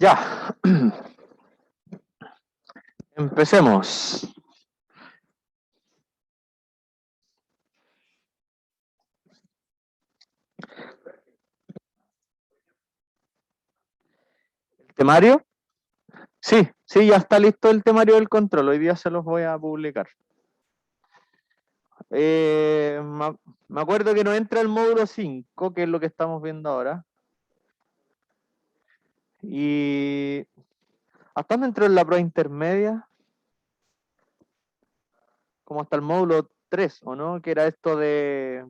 Ya, empecemos. ¿El temario? Sí, sí, ya está listo el temario del control. Hoy día se los voy a publicar. Me acuerdo que no entra el módulo 5, que es lo que estamos viendo ahora. Y ¿hasta dónde entró en la prueba intermedia? Como hasta el módulo 3, ¿o no? Que era esto de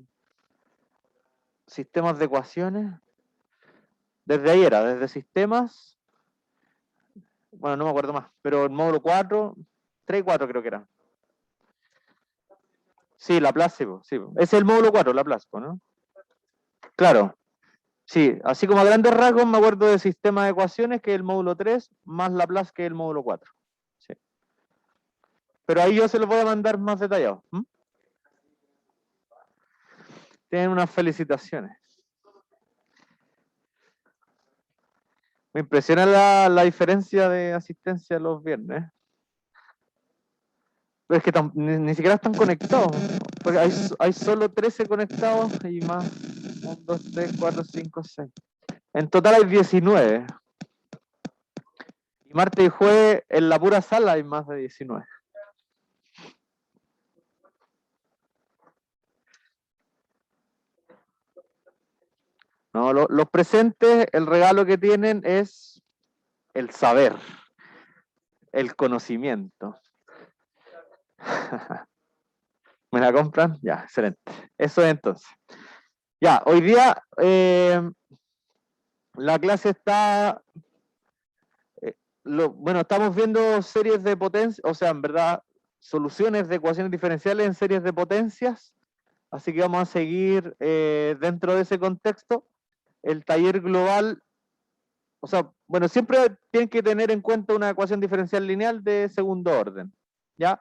sistemas de ecuaciones. Desde ahí era, desde sistemas. Bueno, no me acuerdo más, pero el módulo 4, 3 y 4 creo que era. Sí, Laplace, sí. Ese es el módulo 4, Laplace, ¿no? Claro, sí, así como a grandes rasgos me acuerdo de sistema de ecuaciones, que es el módulo 3, más Laplace, que es el módulo 4. Sí. Pero ahí yo se los voy a mandar más detallados. Tienen unas felicitaciones. Me impresiona la diferencia de asistencia los viernes. Pero es que ni siquiera están conectados. Porque hay solo 13 conectados y más 1, 2, 3, 4, 5, 6. En total hay 19. Y martes y jueves en la pura sala hay más de 19. No, los presentes, el regalo que tienen es el saber, el conocimiento. ¿Me la compran? Ya, excelente. Eso es entonces. Ya, hoy día la clase está... bueno, estamos viendo series de potencia, o sea, en verdad, soluciones de ecuaciones diferenciales en series de potencias. Así que vamos a seguir dentro de ese contexto. El taller global, o sea, bueno, siempre tienen que tener en cuenta una ecuación diferencial lineal de segundo orden. ¿Ya?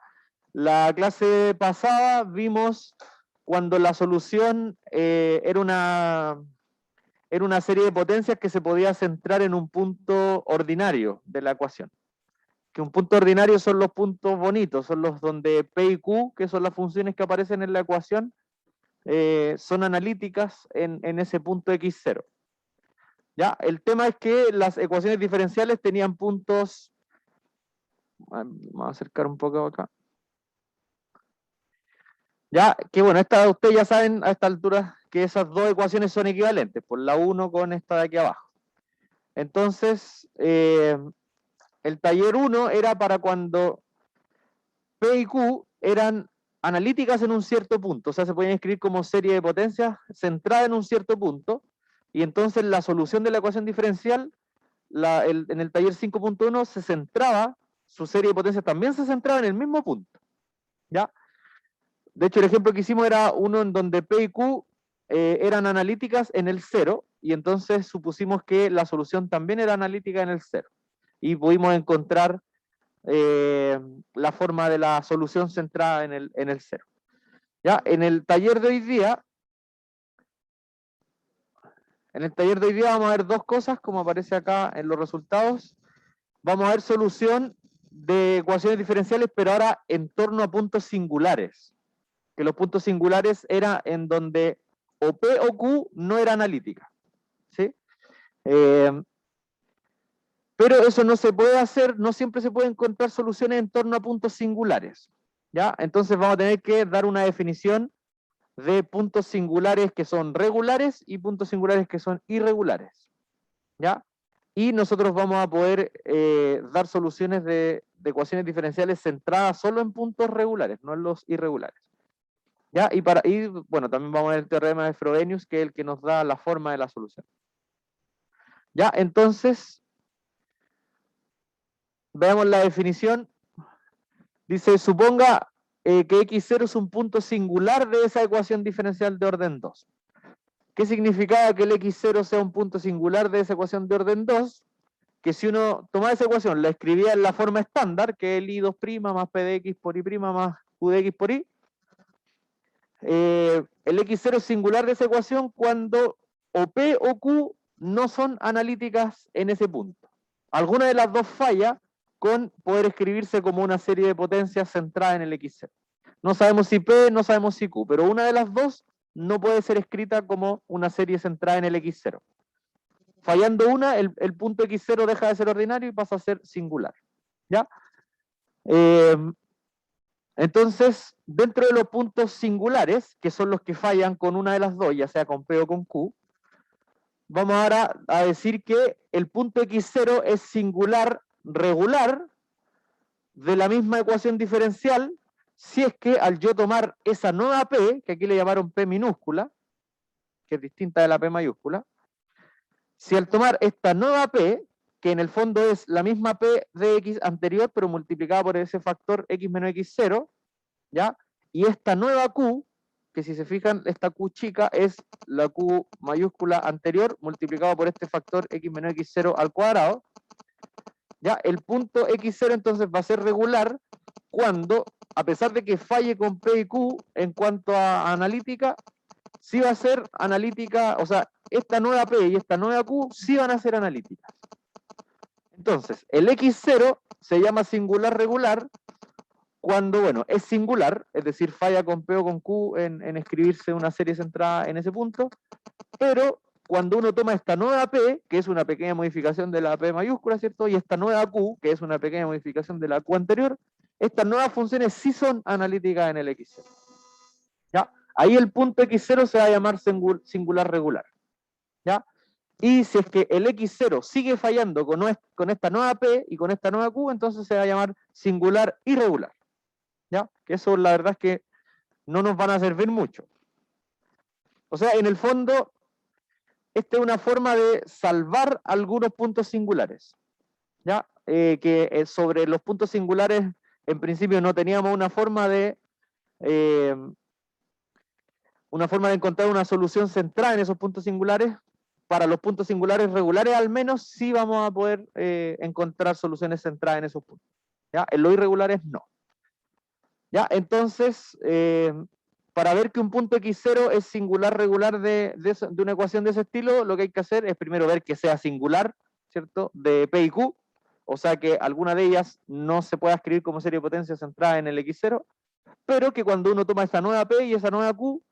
La clase pasada vimos cuando la solución era una serie de potencias que se podía centrar en un punto ordinario de la ecuación. Que un punto ordinario son los puntos bonitos, son los donde P y Q, que son las funciones que aparecen en la ecuación, son analíticas en ese punto x0. ¿Ya? El tema es que las ecuaciones diferenciales tenían puntos... Vamos a acercar un poco acá. Ya, que bueno, ustedes ya saben a esta altura que esas dos ecuaciones son equivalentes, por la 1 con esta de aquí abajo. Entonces, el taller 1 era para cuando P y Q eran analíticas en un cierto punto, o sea, se podían escribir como serie de potencias centrada en un cierto punto, y entonces la solución de la ecuación diferencial, en el taller 5.1 se centraba, su serie de potencias también se centraba en el mismo punto. ¿Ya? De hecho, el ejemplo que hicimos era uno en donde P y Q eran analíticas en el 0, y entonces supusimos que la solución también era analítica en el 0. Y pudimos encontrar la forma de la solución centrada en el 0. ¿Ya? En el taller de hoy día vamos a ver dos cosas, como aparece acá en los resultados. Vamos a ver solución de ecuaciones diferenciales, pero ahora en torno a puntos singulares. Que los puntos singulares era en donde o P o Q no era analítica. ¿Sí? Pero eso no se puede hacer, no siempre se puede encontrar soluciones en torno a puntos singulares. ¿Ya? Entonces vamos a tener que dar una definición de puntos singulares que son regulares y puntos singulares que son irregulares. ¿Ya? Y nosotros vamos a poder dar soluciones de ecuaciones diferenciales centradas solo en puntos regulares, no en los irregulares. ¿Ya? Y bueno, también vamos a ver el teorema de Frobenius, que es el que nos da la forma de la solución. ¿Ya? Entonces, veamos la definición. Dice, suponga que x0 es un punto singular de esa ecuación diferencial de orden 2. ¿Qué significaba que el x0 sea un punto singular de esa ecuación de orden 2? Que si uno tomaba esa ecuación, la escribía en la forma estándar, que es el i2' más p de x por y' más q de x por y, el x0 es singular de esa ecuación cuando o p o q no son analíticas en ese punto. alguna de las dos falla con poder escribirse como una serie de potencias centrada en el X0. No sabemos si P, no sabemos si Q, pero una de las dos no puede ser escrita como una serie centrada en el X0. Fallando una, el punto X0 deja de ser ordinario y pasa a ser singular. ¿Ya? Entonces, dentro de los puntos singulares, que son los que fallan con una de las dos, ya sea con P o con Q, vamos ahora a decir que el punto X0 es singular regular de la misma ecuación diferencial si es que al yo tomar esa nueva P, que aquí le llamaron P minúscula, que es distinta de la P mayúscula, si al tomar esta nueva P, que en el fondo es la misma P de X anterior, pero multiplicada por ese factor X menos X0, ¿ya? Y esta nueva Q, que si se fijan, esta Q chica es la Q mayúscula anterior multiplicado por este factor X menos X0 al cuadrado, ¿ya? El punto X0 entonces va a ser regular cuando, a pesar de que falle con P y Q en cuanto a analítica, sí va a ser analítica, o sea, esta nueva P y esta nueva Q sí van a ser analíticas. Entonces, el X0 se llama singular regular cuando, bueno, es singular, es decir, falla con P o con Q en escribirse una serie centrada en ese punto, pero cuando uno toma esta nueva P, que es una pequeña modificación de la P mayúscula, ¿cierto? Y esta nueva Q, que es una pequeña modificación de la Q anterior, estas nuevas funciones sí son analíticas en el X0. ¿Ya? Ahí el punto X0 se va a llamar singular regular. ¿Ya? Y si es que el X0 sigue fallando con esta nueva P y con esta nueva Q, entonces se va a llamar singular irregular. ¿Ya? Que eso la verdad es que no nos van a servir mucho. O sea, en el fondo, esta es una forma de salvar algunos puntos singulares. ¿Ya? Que sobre los puntos singulares, en principio no teníamos una forma de encontrar una solución centrada en esos puntos singulares. Para los puntos singulares regulares al menos sí vamos a poder encontrar soluciones centradas en esos puntos. ¿Ya? En los irregulares no. ¿Ya? Entonces, para ver que un punto X0 es singular regular de una ecuación de ese estilo, lo que hay que hacer es primero ver que sea singular, ¿cierto? De P y Q, o sea que alguna de ellas no se pueda escribir como serie de potencias centrada en el X0, pero que cuando uno toma esa nueva P y esa nueva Q,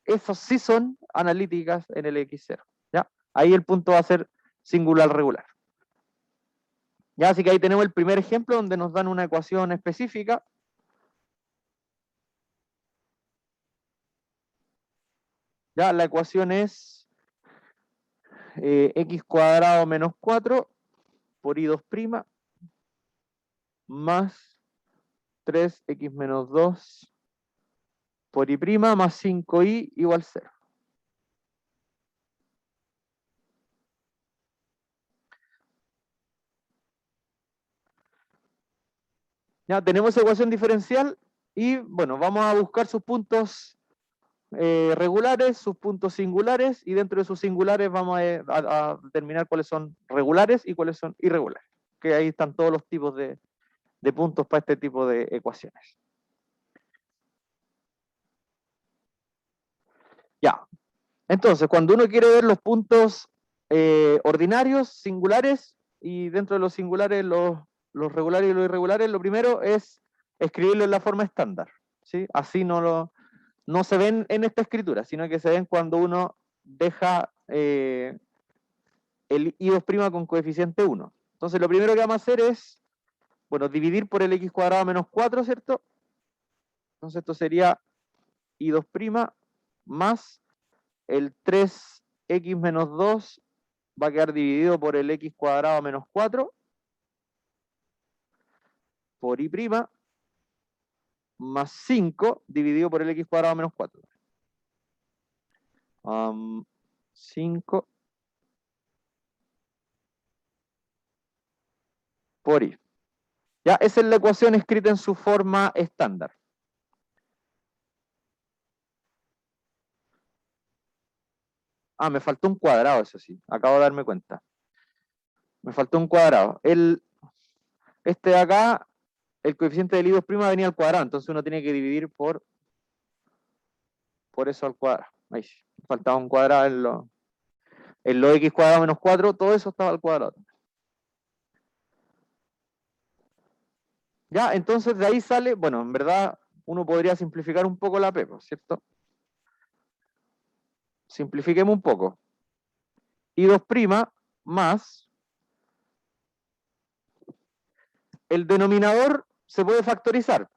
esos sí son analíticas en el X0. ¿Ya? Ahí el punto va a ser singular regular. ¿Ya? Así que ahí tenemos el primer ejemplo donde nos dan una ecuación específica. ¿Ya? La ecuación es x cuadrado menos 4 por y2' más 3x menos 2 por y' más 5y igual 0. Ya tenemos ecuación diferencial y bueno, vamos a buscar sus puntos regulares, sus puntos singulares, y dentro de sus singulares vamos a determinar cuáles son regulares y cuáles son irregulares. Que ahí están todos los tipos de puntos para este tipo de ecuaciones. Ya. Entonces, cuando uno quiere ver los puntos ordinarios, singulares, y dentro de los singulares los regulares y los irregulares, lo primero es escribirlo en la forma estándar. ¿Sí? Así no se ven en esta escritura, sino que se ven cuando uno deja el y2' con coeficiente 1. Entonces, lo primero que vamos a hacer es, bueno, dividir por el x cuadrado menos 4, ¿cierto? Entonces, esto sería y2' más el 3x menos 2 va a quedar dividido por el x cuadrado menos 4 por y' más 5 dividido por el x cuadrado menos 4. 5 por y. Ya, esa es la ecuación escrita en su forma estándar. Me faltó un cuadrado, eso sí, acabo de darme cuenta. Me faltó un cuadrado. Este de acá, el coeficiente del y2' venía al cuadrado, entonces uno tiene que dividir por eso al cuadrado. Ahí sí, faltaba un cuadrado en los x cuadrado menos 4, todo eso estaba al cuadrado. ¿Ya? Entonces de ahí sale, bueno, en verdad uno podría simplificar un poco la P, ¿cierto? Simplifiquemos un poco. I2' más el denominador se puede factorizar,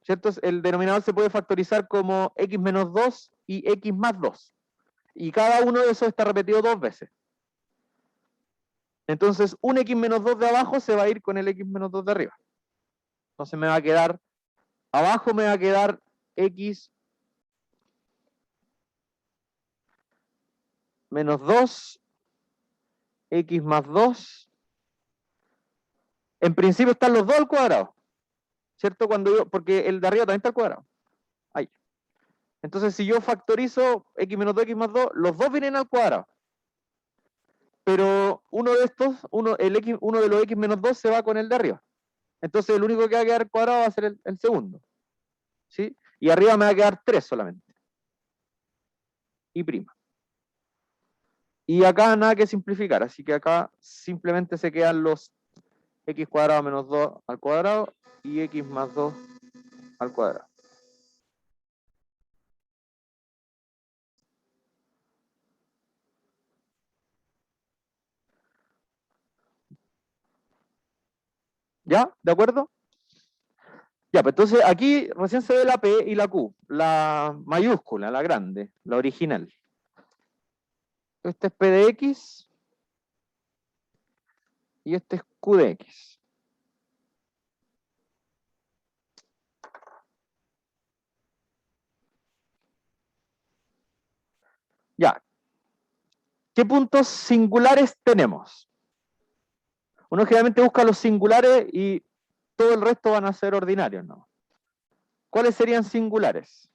¿cierto? El denominador se puede factorizar como x menos 2 y x más 2. Y cada uno de esos está repetido 2 veces. Entonces, un x menos 2 de abajo se va a ir con el x menos 2 de arriba. Entonces me va a quedar, abajo me va a quedar x menos 2, x más 2. En principio están los dos al cuadrado, ¿cierto? Porque el de arriba también está al cuadrado. Ahí. Entonces, si yo factorizo x menos 2, x más 2, los dos vienen al cuadrado. Pero uno de estos, uno de los x menos 2 se va con el de arriba. Entonces, el único que va a quedar cuadrado va a ser el segundo. ¿Sí? Y arriba me va a quedar 3 solamente. Y prima. Y acá nada que simplificar, así que acá simplemente se quedan los x cuadrado menos 2 al cuadrado y x más 2 al cuadrado. ¿Ya? ¿De acuerdo? Ya, pues entonces aquí recién se ve la P y la Q, la mayúscula, la grande, la original. Este es P de X y este es Q de X. Ya. ¿Qué puntos singulares tenemos? Uno generalmente busca los singulares y todo el resto van a ser ordinarios, ¿no? ¿Cuáles serían singulares?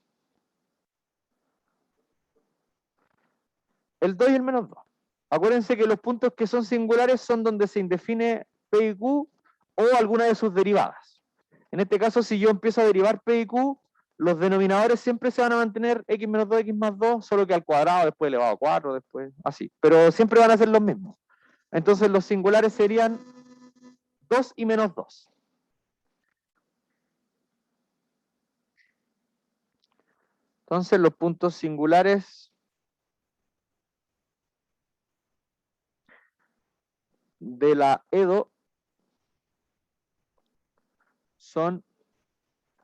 El 2 y el menos 2. Acuérdense que los puntos que son singulares son donde se indefine P y Q o alguna de sus derivadas. En este caso, si yo empiezo a derivar P y Q, los denominadores siempre se van a mantener x menos 2, x más 2, solo que al cuadrado, después elevado a 4, después así. Pero siempre van a ser los mismos. Entonces los singulares serían 2 y menos 2. Entonces los puntos singulares de la EDO son,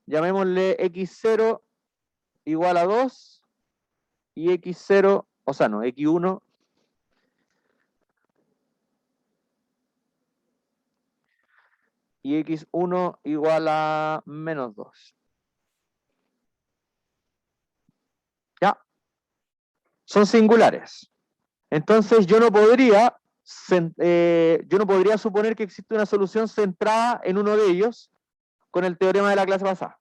llamémosle x0 igual a 2 y x0, o sea, no, x1 y x1 igual a menos 2. ¿Ya? Son singulares. Entonces yo no podría suponer que existe una solución centrada en uno de ellos con el teorema de la clase pasada.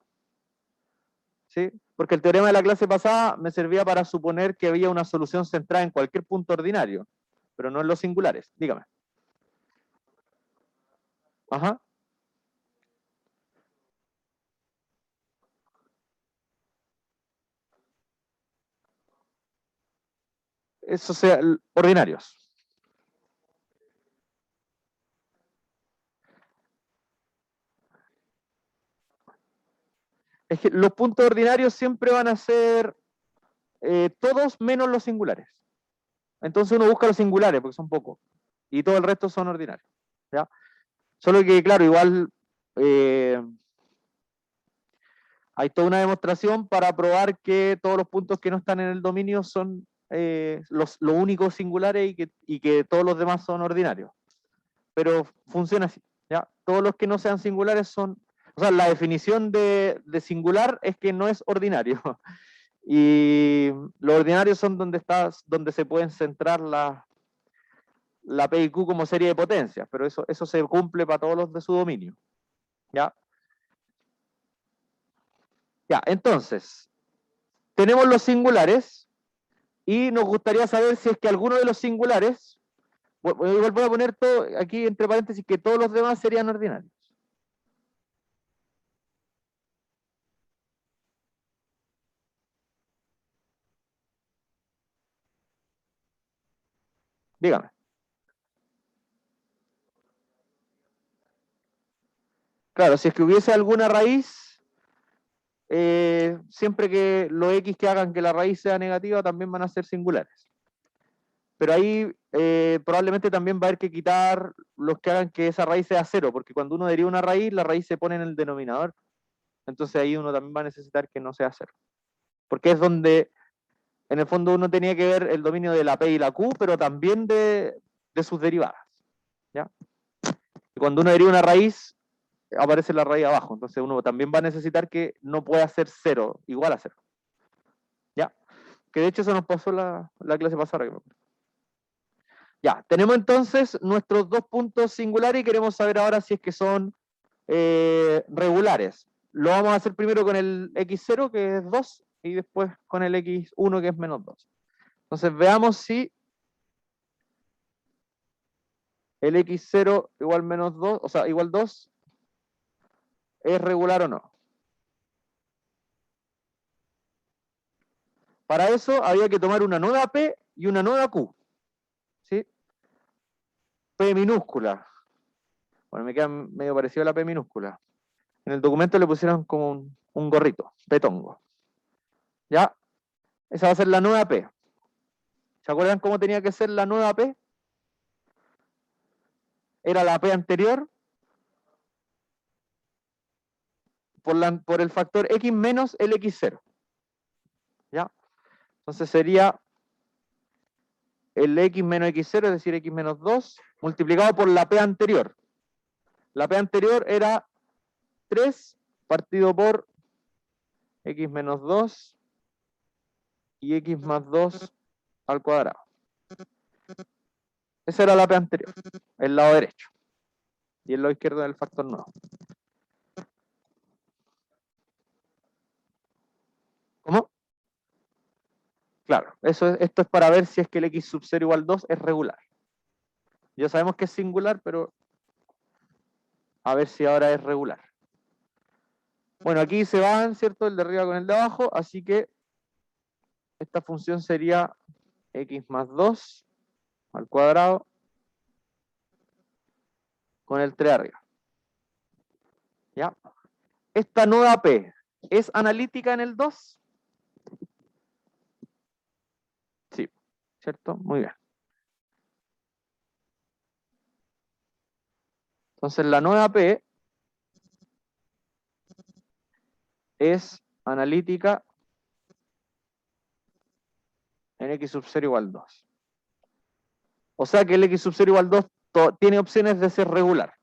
¿Sí? Porque el teorema de la clase pasada me servía para suponer que había una solución centrada en cualquier punto ordinario, pero no en los singulares. Dígame. Ajá. Eso sea, ordinarios. Es que los puntos ordinarios siempre van a ser todos menos los singulares. Entonces uno busca los singulares, porque son pocos. Y todo el resto son ordinarios. ¿Ya? Solo que, claro, igual eh, hay toda una demostración para probar que todos los puntos que no están en el dominio son los únicos singulares y que todos los demás son ordinarios. Pero funciona así. ¿Ya? Todos los que no sean singulares son... O sea, la definición de singular es que no es ordinario. Y los ordinarios son donde se pueden centrar la P y Q como serie de potencias, pero eso se cumple para todos los de su dominio. ¿Ya? Ya, entonces, tenemos los singulares y nos gustaría saber si es que alguno de los singulares, igual voy a poner todo aquí entre paréntesis, que todos los demás serían ordinarios. Dígame. Claro, si es que hubiese alguna raíz, siempre que los x que hagan que la raíz sea negativa también van a ser singulares. Pero ahí probablemente también va a haber que quitar los que hagan que esa raíz sea cero, porque cuando uno deriva una raíz, la raíz se pone en el denominador. Entonces ahí uno también va a necesitar que no sea cero. Porque es donde, en el fondo, uno tenía que ver el dominio de la P y la Q, pero también de sus derivadas. ¿Ya? Y cuando uno deriva una raíz, aparece la raíz abajo. Entonces uno también va a necesitar que no pueda ser cero, igual a cero. ¿Ya? Que de hecho eso nos pasó la clase pasada. Ya, tenemos entonces nuestros dos puntos singulares y queremos saber ahora si es que son regulares. Lo vamos a hacer primero con el x0, que es 2, y después con el x1, que es menos 2. Entonces veamos si el x0 igual menos 2, o sea, igual 2, es regular o no. Para eso había que tomar una nueva P y una nueva Q. ¿Sí? P minúscula. Bueno, me queda medio parecido a la P minúscula. En el documento le pusieron como un gorrito, petongo. ¿Ya? Esa va a ser la nueva P. ¿Se acuerdan cómo tenía que ser la nueva P? Era la P anterior por el factor X menos el X0. ¿Ya? Entonces sería el X menos X0, es decir, X menos 2, multiplicado por la P anterior. La P anterior era 3 partido por X menos 2 y X más 2 al cuadrado. Esa era la P anterior, el lado derecho. Y el lado izquierdo del factor nuevo. ¿Cómo? Claro, esto es para ver si es que el X sub 0 igual 2 es regular. Ya sabemos que es singular, pero a ver si ahora es regular. Bueno, aquí se van, ¿cierto? El de arriba con el de abajo, así que esta función sería X más 2 al cuadrado con el 3 arriba. ¿Ya? Esta nueva P, ¿es analítica en el 2? Sí, ¿cierto? Muy bien. Entonces la nueva P es analítica en X sub 0 igual 2. O sea que el X sub 0 igual 2 tiene opciones de ser regular.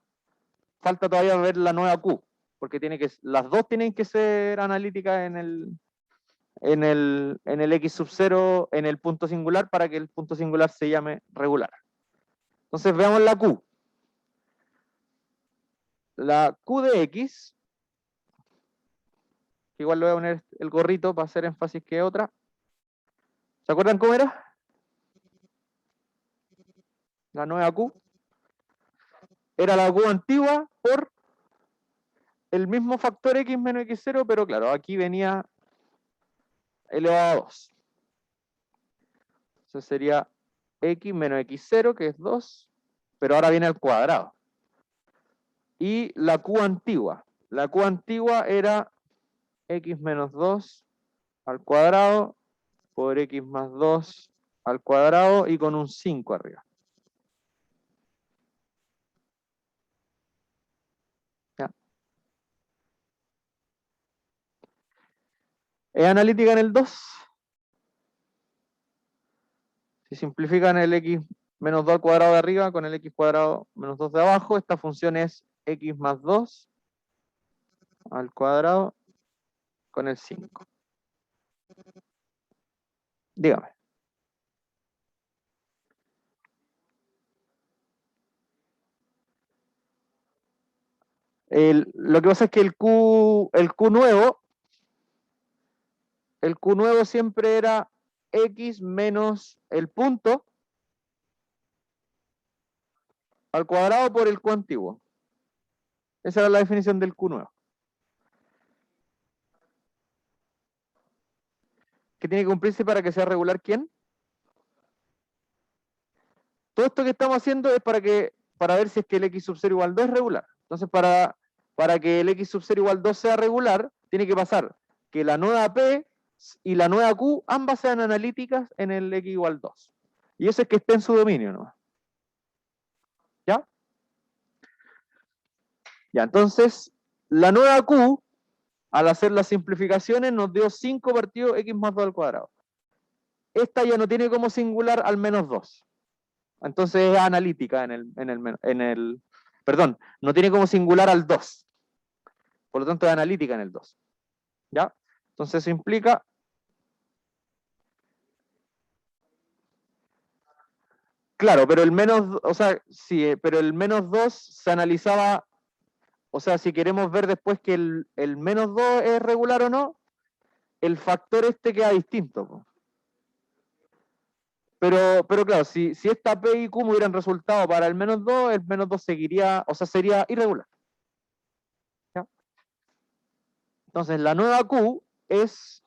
Falta todavía ver la nueva Q, porque las dos tienen que ser analíticas en el X sub 0 en el punto singular para que el punto singular se llame regular. Entonces veamos la Q. La Q de X, que igual le voy a poner el gorrito para hacer énfasis que otra. ¿Se acuerdan cómo era? La nueva Q. Era la Q antigua por el mismo factor X menos X0, pero claro, aquí venía elevado a 2. Entonces sería X menos X0, que es 2, pero ahora viene al cuadrado. Y la Q antigua. La Q antigua era X menos 2 al cuadrado por X más 2 al cuadrado y con un 5 arriba. ¿Ya? ¿Es analítica en el 2? Si simplifican el X menos 2 al cuadrado de arriba con el X cuadrado menos 2 de abajo, esta función es X más 2 al cuadrado con el 5. Dígame. Lo que pasa es que el Q nuevo siempre era X menos el punto al cuadrado por el Q antiguo. Esa era la definición del Q nuevo. ¿Qué tiene que cumplirse para que sea regular quién? Todo esto que estamos haciendo es para ver si es que el X sub 0 igual 2 es regular. Entonces, para para que el x sub 0 igual 2 sea regular, tiene que pasar que la nueva P y la nueva Q ambas sean analíticas en el x igual 2. Y eso es que esté en su dominio, ¿no? ¿Ya? Ya, entonces, la nueva Q, al hacer las simplificaciones, nos dio 5 partido x más 2 al cuadrado. Esta ya no tiene como singular al menos 2. Entonces es analítica perdón, no tiene como singular al 2. Por lo tanto es analítica en el 2. ¿Ya? Entonces eso implica... Claro, pero el menos, o sea, sí, pero el menos 2 se analizaba, o sea, si queremos ver después que el menos 2 es regular o no, el factor este queda distinto. Po. Pero claro, si esta P y Q me hubieran resultado para el menos 2 seguiría, o sea, sería irregular. ¿Ya? Entonces, la nueva Q es...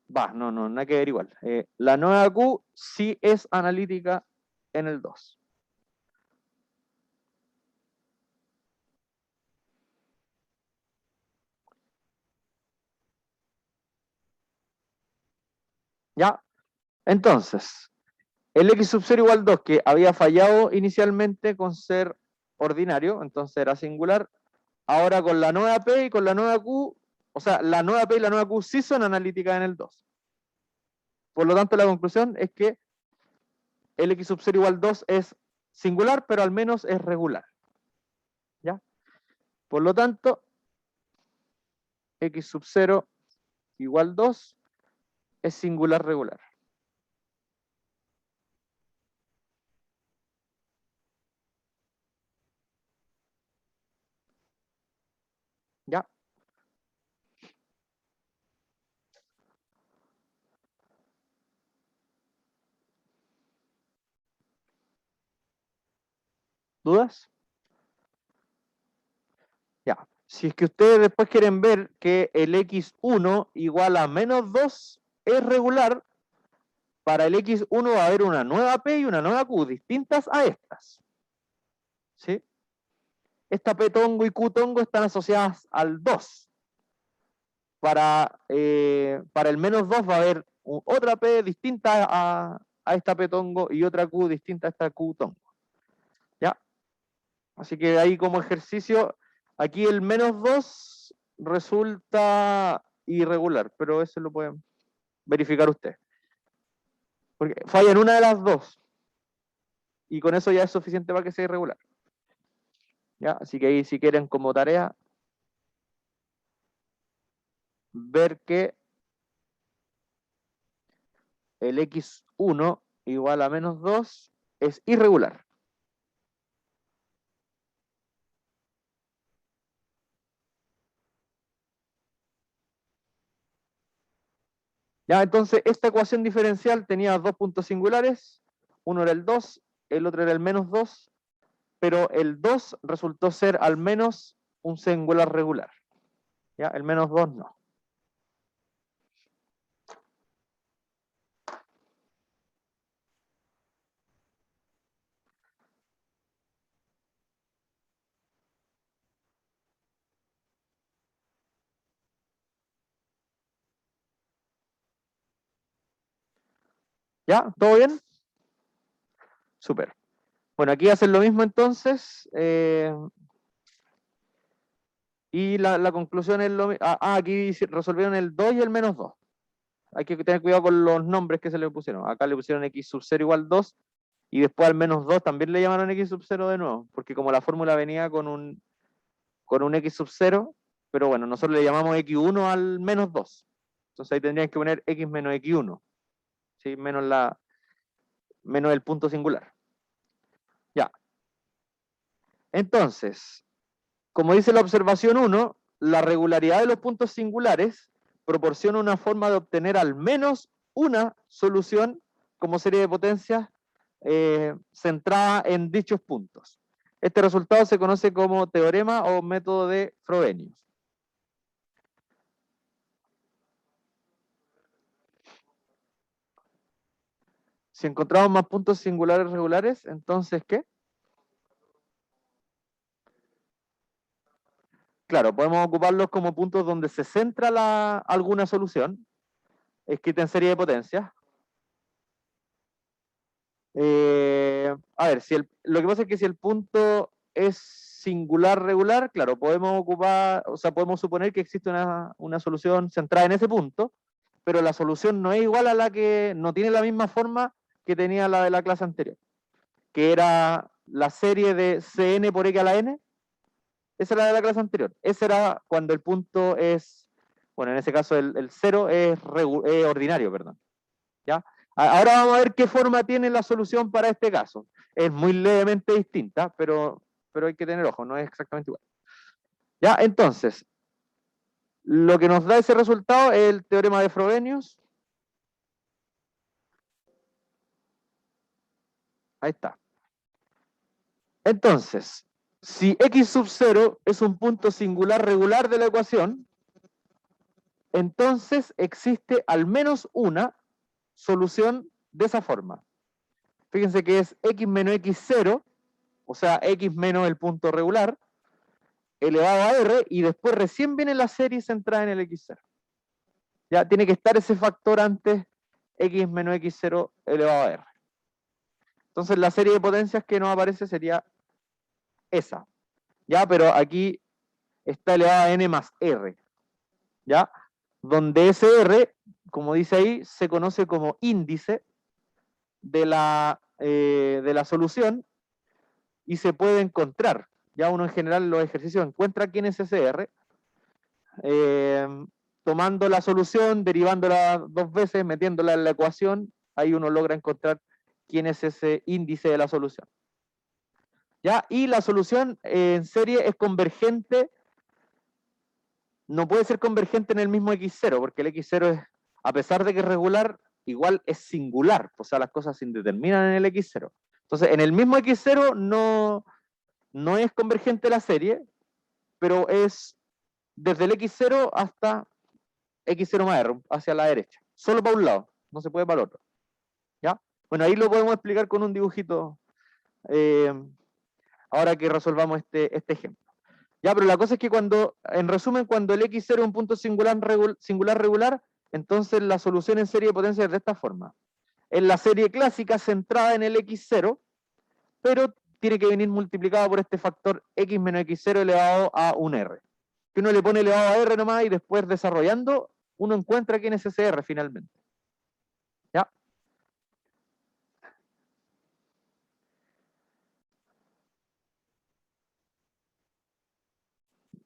no, nada que ver igual. La nueva Q sí es analítica en el 2. ¿Ya? Entonces, el x sub 0 igual 2, que había fallado inicialmente con ser ordinario, entonces era singular, ahora con la nueva P y con la nueva Q, o sea, la nueva P y la nueva Q sí son analíticas en el 2. Por lo tanto, la conclusión es que el x sub 0 igual 2 es singular, pero al menos es regular. ¿Ya? Por lo tanto, x sub 0 igual 2 es singular regular. ¿Ya? ¿Dudas? Ya. Si es que ustedes después quieren ver que el x1 igual a menos 2 es regular, para el x1 va a haber una nueva P y una nueva Q distintas a estas. ¿Sí? Esta P tongo y Q tongo están asociadas al 2. Para el menos 2 va a haber otra P distinta a esta P tongo y otra Q distinta a esta Q tongo. ¿Ya? Así que ahí como ejercicio, aquí el menos 2 resulta irregular, pero eso lo pueden verificar ustedes. Porque falla en una de las dos. Y con eso ya es suficiente para que sea irregular. ¿Ya? Así que ahí si quieren como tarea, ver que el x1 igual a menos 2 es irregular. Ya, entonces esta ecuación diferencial tenía dos puntos singulares, uno era el 2, el otro era el menos 2, pero el 2 resultó ser al menos un singular regular. ¿Ya? El menos 2 no. ¿Ya? ¿Todo bien? Súper. Bueno, aquí hacen lo mismo entonces. Y la conclusión es lo mismo. Aquí resolvieron el 2 y el menos 2. Hay que tener cuidado con los nombres que se le pusieron. Acá le pusieron x sub 0 igual 2 y después al menos 2 también le llamaron x sub 0 de nuevo, porque como la fórmula venía con un x sub 0, pero bueno, nosotros le llamamos x1 al menos 2. Entonces ahí tendrían que poner x menos x1, ¿sí? menos el punto singular. Ya. Entonces, como dice la observación 1, la regularidad de los puntos singulares proporciona una forma de obtener al menos una solución como serie de potencias centrada en dichos puntos. Este resultado se conoce como teorema o método de Frobenius. Si encontramos más puntos singulares regulares, entonces, ¿qué? claro, podemos ocuparlos como puntos donde se centra alguna solución, escrita en serie de potencias. A ver, lo que pasa es que si el punto es singular regular, claro, podemos ocupar, o sea, podemos suponer que existe una solución centrada en ese punto, pero la solución no es igual a la que, no tiene la misma forma que tenía la de la clase anterior, que era la serie de Cn por x a la n. Esa era la de la clase anterior. Esa era cuando el punto es, bueno, en ese caso el 0 es ordinario, perdón. ¿Ya? Ahora vamos a ver qué forma tiene la solución para este caso. Es muy levemente distinta, pero hay que tener ojo, no es exactamente igual. ¿Ya? Entonces, lo que nos da ese resultado es el teorema de Frobenius. Ahí está. Entonces, si x sub 0 es un punto singular regular de la ecuación, entonces existe al menos una solución de esa forma. Fíjense que es x menos x0, o sea, x menos el punto regular, elevado a r, y después recién viene la serie centrada en el x0. Ya tiene que estar ese factor antes, x menos x0 elevado a r. Entonces la serie de potencias que nos aparece sería esa. Ya, pero aquí está elevada a n más r. ¿Ya? Donde ese r, como dice ahí, se conoce como índice de la solución y se puede encontrar. Ya uno en general en los ejercicios encuentra quién es ese r, tomando la solución, derivándola 2 veces, metiéndola en la ecuación, ahí uno logra encontrar quién es ese índice de la solución. ¿Ya? Y la solución en serie es convergente, no puede ser convergente en el mismo x0, porque el x0 es, a pesar de que es regular, igual es singular, o sea, las cosas se indeterminan en el x0. Entonces, en el mismo x0 no es convergente la serie, pero es desde el x0 hasta x0 más r, hacia la derecha. Solo para un lado, no se puede para el otro. ¿Ya? Bueno, ahí lo podemos explicar con un dibujito ahora que resolvamos este ejemplo. Ya, pero la cosa es que en resumen, cuando el x0 es un punto singular regular, entonces la solución en serie de potencia es de esta forma. En la serie clásica centrada en el x0, pero tiene que venir multiplicado por este factor x menos x0 elevado a un r. Que uno le pone elevado a r nomás y después desarrollando, uno encuentra quién es ese r finalmente. ¿Ya?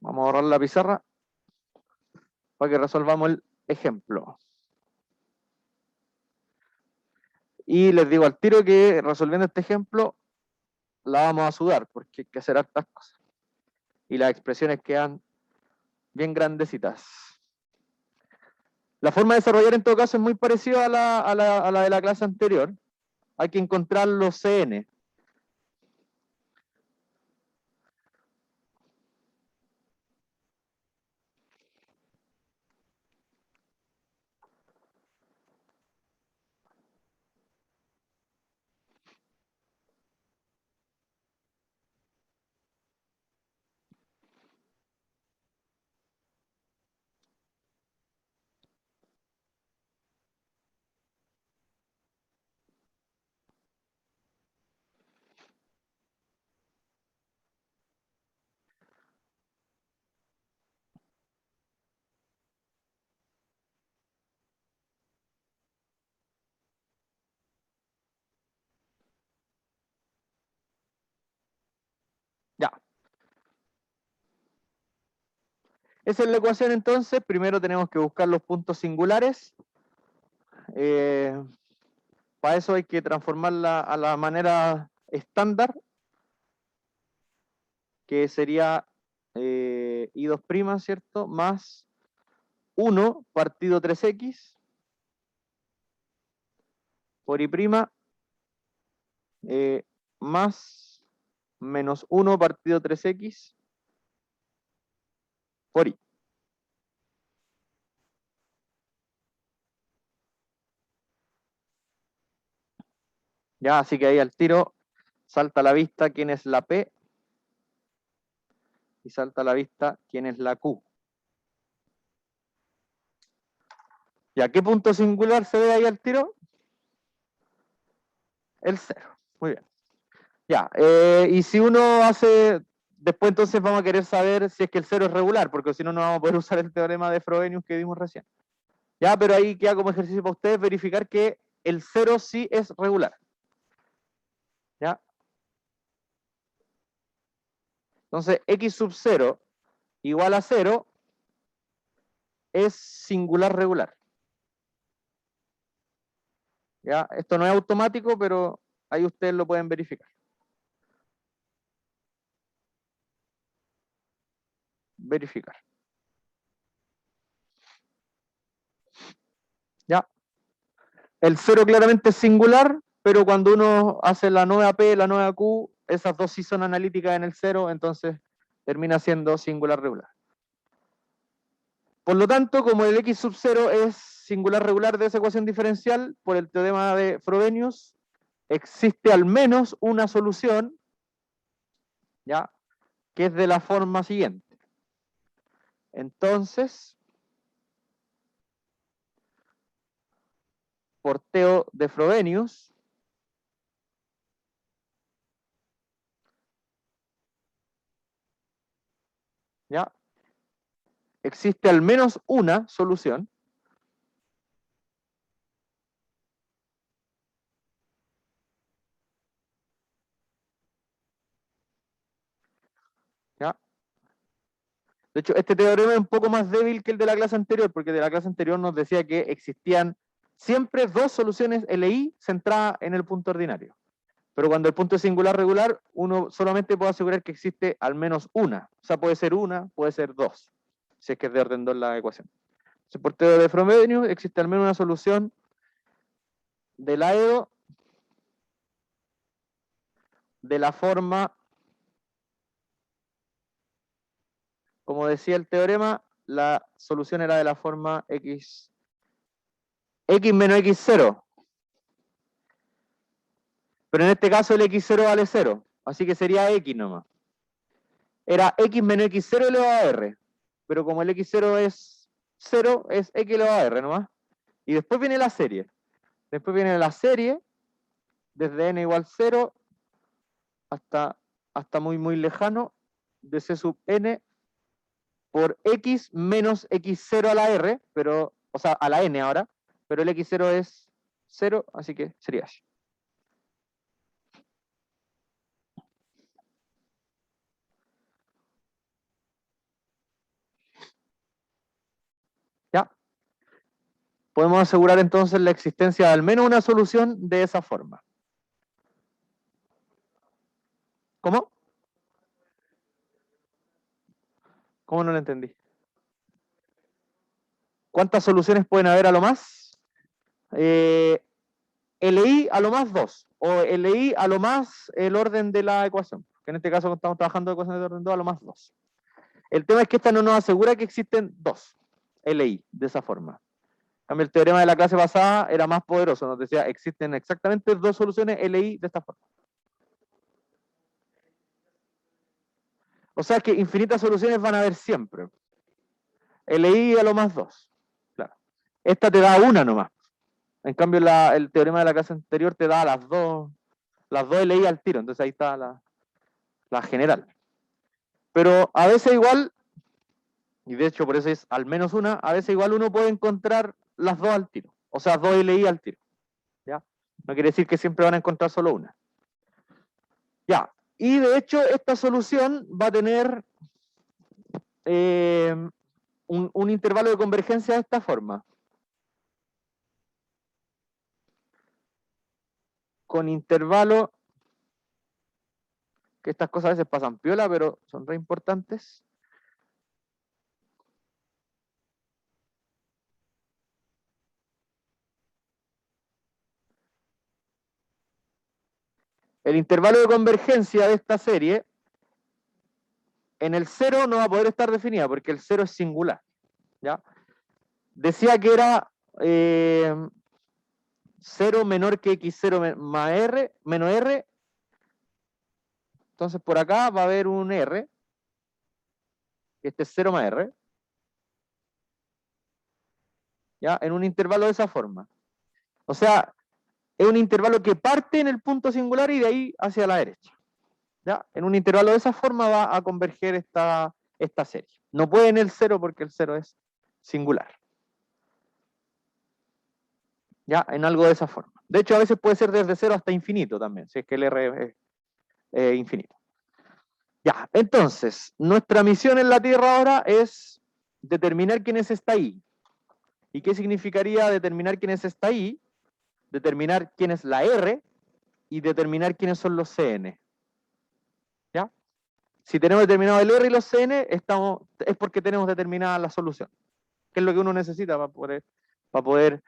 Vamos a borrar la pizarra para que resolvamos el ejemplo. Y les digo al tiro que resolviendo este ejemplo la vamos a sudar porque hay que hacer hartas cosas. Y las expresiones quedan bien grandecitas. La forma de desarrollar en todo caso es muy parecida a la de la clase anterior. Hay que encontrar los CN. Ya. Esa es la ecuación entonces. Primero tenemos que buscar los puntos singulares. Para eso hay que transformarla a la manera estándar, que sería I2', ¿cierto? Más 1 partido 3x por I', más menos 1 partido 3x por I. Ya, así que ahí al tiro salta a la vista quién es la P. y salta a la vista quién es la Q. ¿Ya qué punto singular se ve ahí al tiro? El 0. Muy bien. Ya, y si uno hace, después entonces vamos a querer saber si es que el 0 es regular, porque si no, no vamos a poder usar el teorema de Frobenius que vimos recién. Ya, pero ahí queda como ejercicio para ustedes verificar que el 0 sí es regular. ¿Ya? Entonces, x sub 0 igual a 0 es singular regular. ¿Ya? Esto no es automático, pero ahí ustedes lo pueden verificar. Verificar. ¿Ya? El 0 claramente es singular, pero cuando uno hace la nueva P, la nueva Q, esas dos sí son analíticas en el 0, entonces termina siendo singular regular. Por lo tanto, como el x sub 0 es singular regular de esa ecuación diferencial, por el teorema de Frobenius, existe al menos una solución, ¿ya?, que es de la forma siguiente. Entonces, por Teo de Frobenius, ¿ya?, existe al menos una solución, ¿ya? De hecho, este teorema es un poco más débil que el de la clase anterior, porque de la clase anterior nos decía que existían siempre dos soluciones LI centradas en el punto ordinario. Pero cuando el punto es singular regular, uno solamente puede asegurar que existe al menos una. O sea, puede ser una, puede ser dos, si es que es de orden 2 la ecuación. Entonces, por teorema de Frobenius existe al menos una solución del aedo de la forma, como decía el teorema, la solución era de la forma x menos x0. Pero en este caso el x0 vale 0, así que sería x nomás. Era x menos x0 elevado a r, pero como el x0 es 0, es x elevado a r nomás. Y después viene la serie. Después viene la serie, desde n igual 0 hasta muy, muy lejano, de c sub n por x menos x0 a la r, pero, o sea, a la n ahora, pero el x0 es 0, así que sería así. ¿Ya? Podemos asegurar entonces la existencia de al menos una solución de esa forma. ¿Cómo? ¿Cómo no lo entendí? ¿Cuántas soluciones pueden haber a lo más? LI a lo más 2, o LI a lo más el orden de la ecuación, que en este caso estamos trabajando de ecuaciones de orden 2 a lo más 2. El tema es que esta no nos asegura que existen dos LI de esa forma. El teorema de la clase pasada era más poderoso, nos decía existen exactamente dos soluciones LI de esta forma. O sea que infinitas soluciones van a haber siempre. LI a lo más 2. Claro. Esta te da una nomás. En cambio, el teorema de la clase anterior te da las dos LI al tiro. Entonces ahí está la general. Pero a veces igual, y de hecho por eso es al menos una, a veces igual uno puede encontrar las dos al tiro. O sea, dos LI al tiro. ¿Ya? No quiere decir que siempre van a encontrar solo una. Ya. Y de hecho, esta solución va a tener un intervalo de convergencia de esta forma. Con intervalo, que estas cosas a veces pasan piola, pero son re importantes. El intervalo de convergencia de esta serie en el 0 no va a poder estar definida porque el 0 es singular. ¿Ya? Decía que era 0 menor que x0 más r, menos r. Entonces por acá va a haber un r. Este es 0 más R. ¿Ya? En un intervalo de esa forma. O sea, es un intervalo que parte en el punto singular y de ahí hacia la derecha. ¿Ya? En un intervalo de esa forma va a converger esta serie. No puede en el 0 porque el 0 es singular. ¿Ya? En algo de esa forma. De hecho, a veces puede ser desde 0 hasta infinito también, si es que el R es infinito. Ya, entonces, nuestra misión en la Tierra ahora es determinar quién está ahí. ¿Y qué significaría determinar quién está ahí? Determinar quién es la R y determinar quiénes son los CN. ¿Ya? Si tenemos determinado el R y los CN, es porque tenemos determinada la solución, que es lo que uno necesita para poder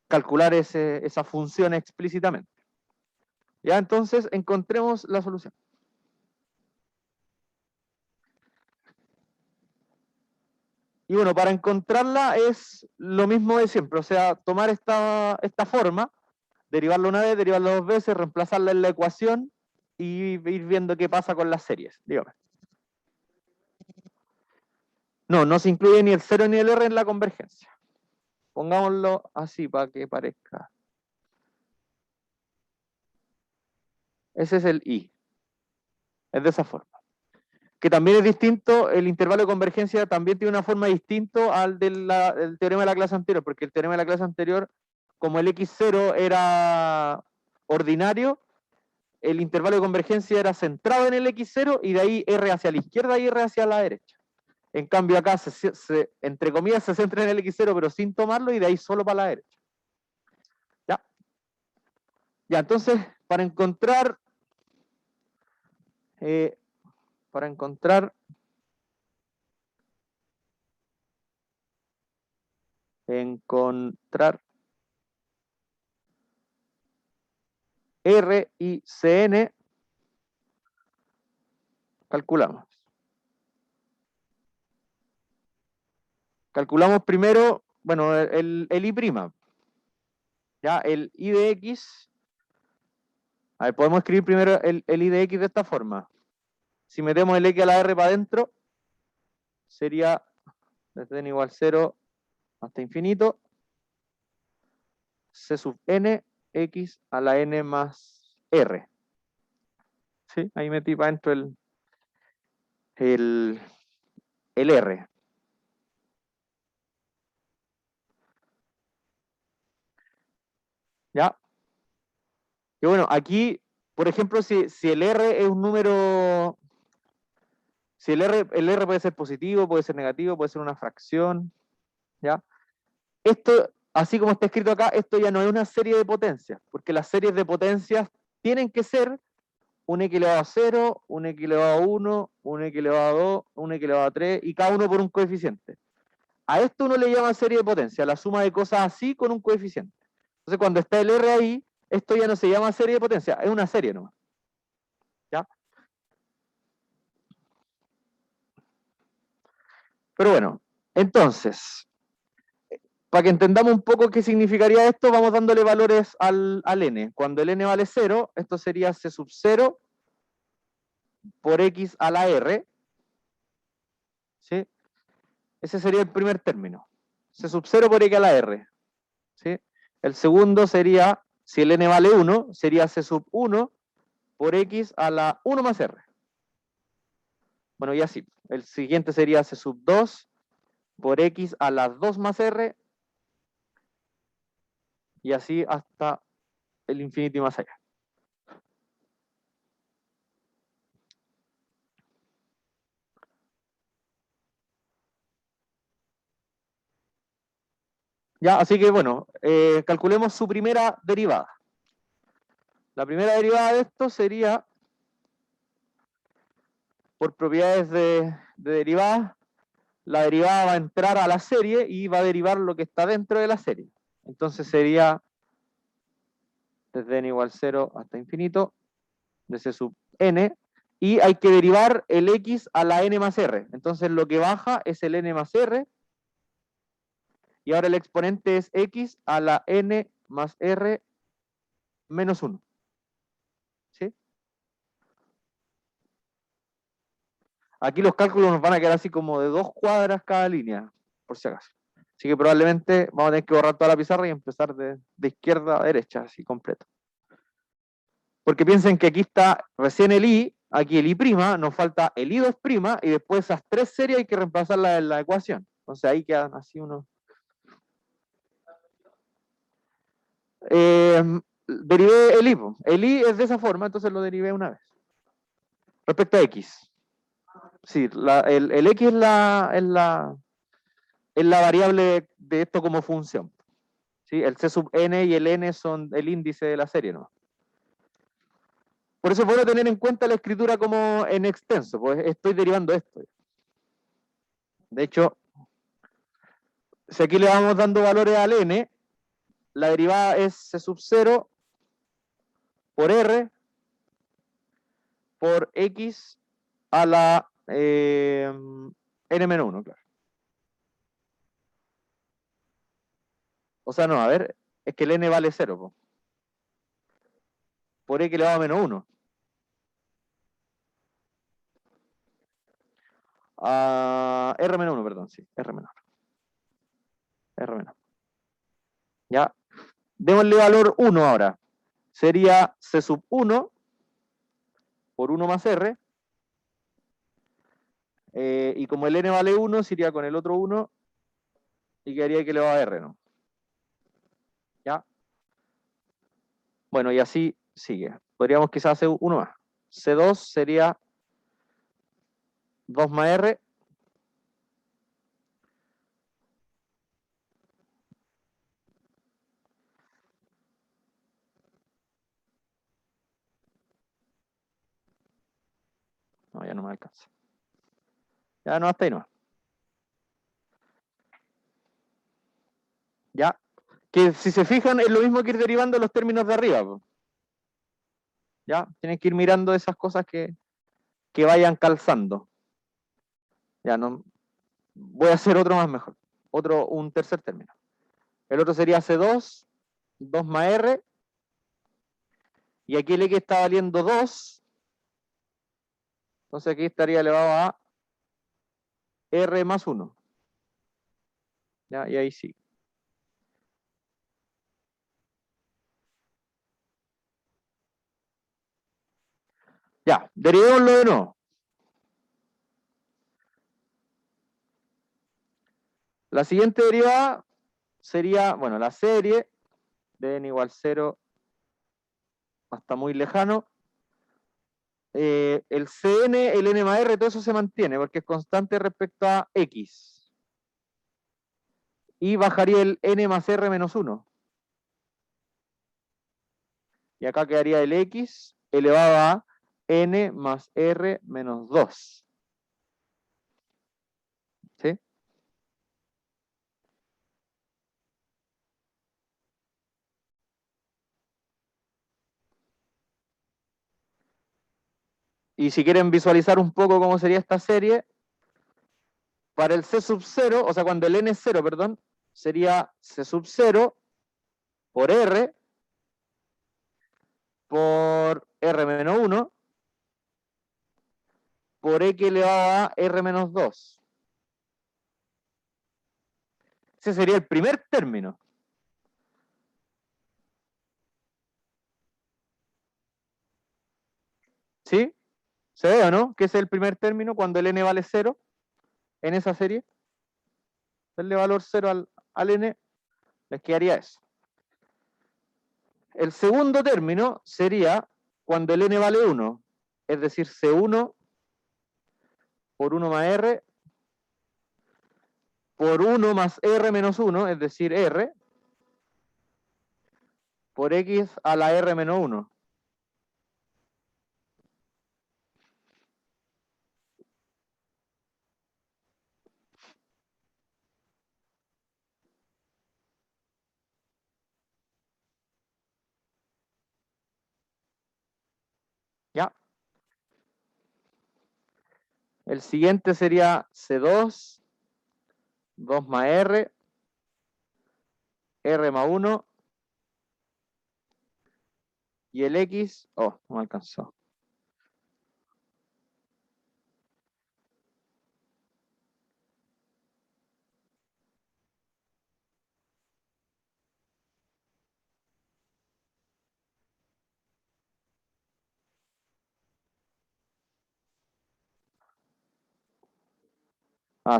calcular esa función explícitamente. Ya, entonces, encontremos la solución. Y bueno, para encontrarla es lo mismo de siempre, o sea, tomar esta forma, derivarla una vez, derivarla dos veces, reemplazarla en la ecuación y ir viendo qué pasa con las series, dígame. No se incluye ni el 0 ni el R en la convergencia. Pongámoslo así para que parezca. Ese es el I. Es de esa forma. Que también es distinto, el intervalo de convergencia también tiene una forma distinta al del teorema de la clase anterior, porque el teorema de la clase anterior, como el X0 era ordinario, el intervalo de convergencia era centrado en el X0 y de ahí R hacia la izquierda y R hacia la derecha. En cambio acá, entre comillas, se centra en el X0 pero sin tomarlo y de ahí solo para la derecha. ¿Ya? Ya, entonces, para encontrar R y CN, calculamos. Calculamos primero, bueno, el I'. ¿Ya? El I de X. A ver, podemos escribir primero el I de X de esta forma. Si metemos el X a la R para adentro, sería desde n igual 0 hasta infinito, C sub n, X a la n más R. ¿Sí? Ahí metí para adentro el R. ¿Ya? Y bueno, aquí, por ejemplo, si el R es un número, si el R puede ser positivo, puede ser negativo, puede ser una fracción, ¿ya? Esto, así como está escrito acá, esto ya no es una serie de potencias, porque las series de potencias tienen que ser un x elevado a 0, un x elevado a 1, un x elevado a 2, un x elevado a 3, y cada uno por un coeficiente. A esto uno le llama serie de potencia, la suma de cosas así con un coeficiente. Entonces, cuando está el R ahí, esto ya no se llama serie de potencia, es una serie nomás. ¿Ya? Pero bueno, entonces, para que entendamos un poco qué significaría esto, vamos dándole valores al n. Cuando el n vale 0, esto sería c sub 0 por x a la r. ¿Sí? Ese sería el primer término. C sub 0 por x a la r. ¿Sí? El segundo sería, si el n vale 1, sería c sub 1 por x a la 1 más r. Bueno, y así. El siguiente sería c sub 2 por x a la 2 más r. Y así hasta el infinito y más allá. Ya, así que bueno, calculemos su primera derivada. La primera derivada de esto sería, por propiedades de derivada, la derivada va a entrar a la serie y va a derivar lo que está dentro de la serie. Entonces sería desde n igual 0 hasta infinito, de c sub n, y hay que derivar el x a la n más r. Entonces lo que baja es el n más r, y ahora el exponente es x a la n más r menos 1. ¿Sí? Aquí los cálculos nos van a quedar así como de 2 cuadras cada línea, por si acaso. Así que probablemente vamos a tener que borrar toda la pizarra y empezar de izquierda a derecha, así completo. Porque piensen que aquí está recién el I, aquí el I', nos falta el I2', y después esas 3 series hay que reemplazarlas en la ecuación. Entonces ahí quedan así unos. Derivé el I. El I es de esa forma, entonces lo derivé una vez. Respecto a X. Sí, el X es la variable de esto como función. ¿Sí? El C sub n y el n son el índice de la serie, ¿no? Por eso es bueno tener en cuenta la escritura como en extenso, pues estoy derivando esto. De hecho, si aquí le vamos dando valores al n, la derivada es C sub 0 por R por X a la n-1, claro. O sea, no, a ver, es que el n vale 0, po. Por X elevado a menos 1. R-1, perdón, sí, R-1. R-. Ya. Démosle valor 1 ahora. Sería C sub 1 por 1 más R. Y como el n vale 1, sería con el otro 1 y quedaría que elevado a R, ¿no? ¿Ya? Bueno, y así sigue. Podríamos quizás hacer uno más. C2 sería 2 más R. No, ya no me alcanza. Ya no, hasta ahí no. Ya. Que si se fijan, es lo mismo que ir derivando los términos de arriba, po. Ya. Tienen que ir mirando esas cosas que vayan calzando. Ya no. Voy a hacer otro más mejor. Un tercer término. El otro sería C2, 2 más R. Y aquí el X está valiendo 2. Entonces aquí estaría elevado a R más 1. ¿Ya? Y ahí sí. Ya, derivémoslo de nuevo. La siguiente derivada sería, bueno, la serie de n igual 0 hasta muy lejano. El Cn, el n más r, todo eso se mantiene porque es constante respecto a x. Y bajaría el n más r menos 1. Y acá quedaría el x elevado a n más r menos 2. ¿Sí? Y si quieren visualizar un poco cómo sería esta serie, para el c sub 0, o sea, cuando el n es 0, perdón, sería c sub 0 por r por r menos 1 por x elevado a r menos 2. Ese sería el primer término. ¿Sí? ¿Se ve o no? Que es el primer término cuando el n vale 0 en esa serie. Darle valor 0 al n, les quedaría eso. El segundo término sería cuando el n vale 1, es decir, C1 por 1 más R por 1 más R menos 1, es decir, R por X a la R menos 1. ¿Ya? El siguiente sería C2, 2 más R, R más 1, y el X, oh, no me alcanzó.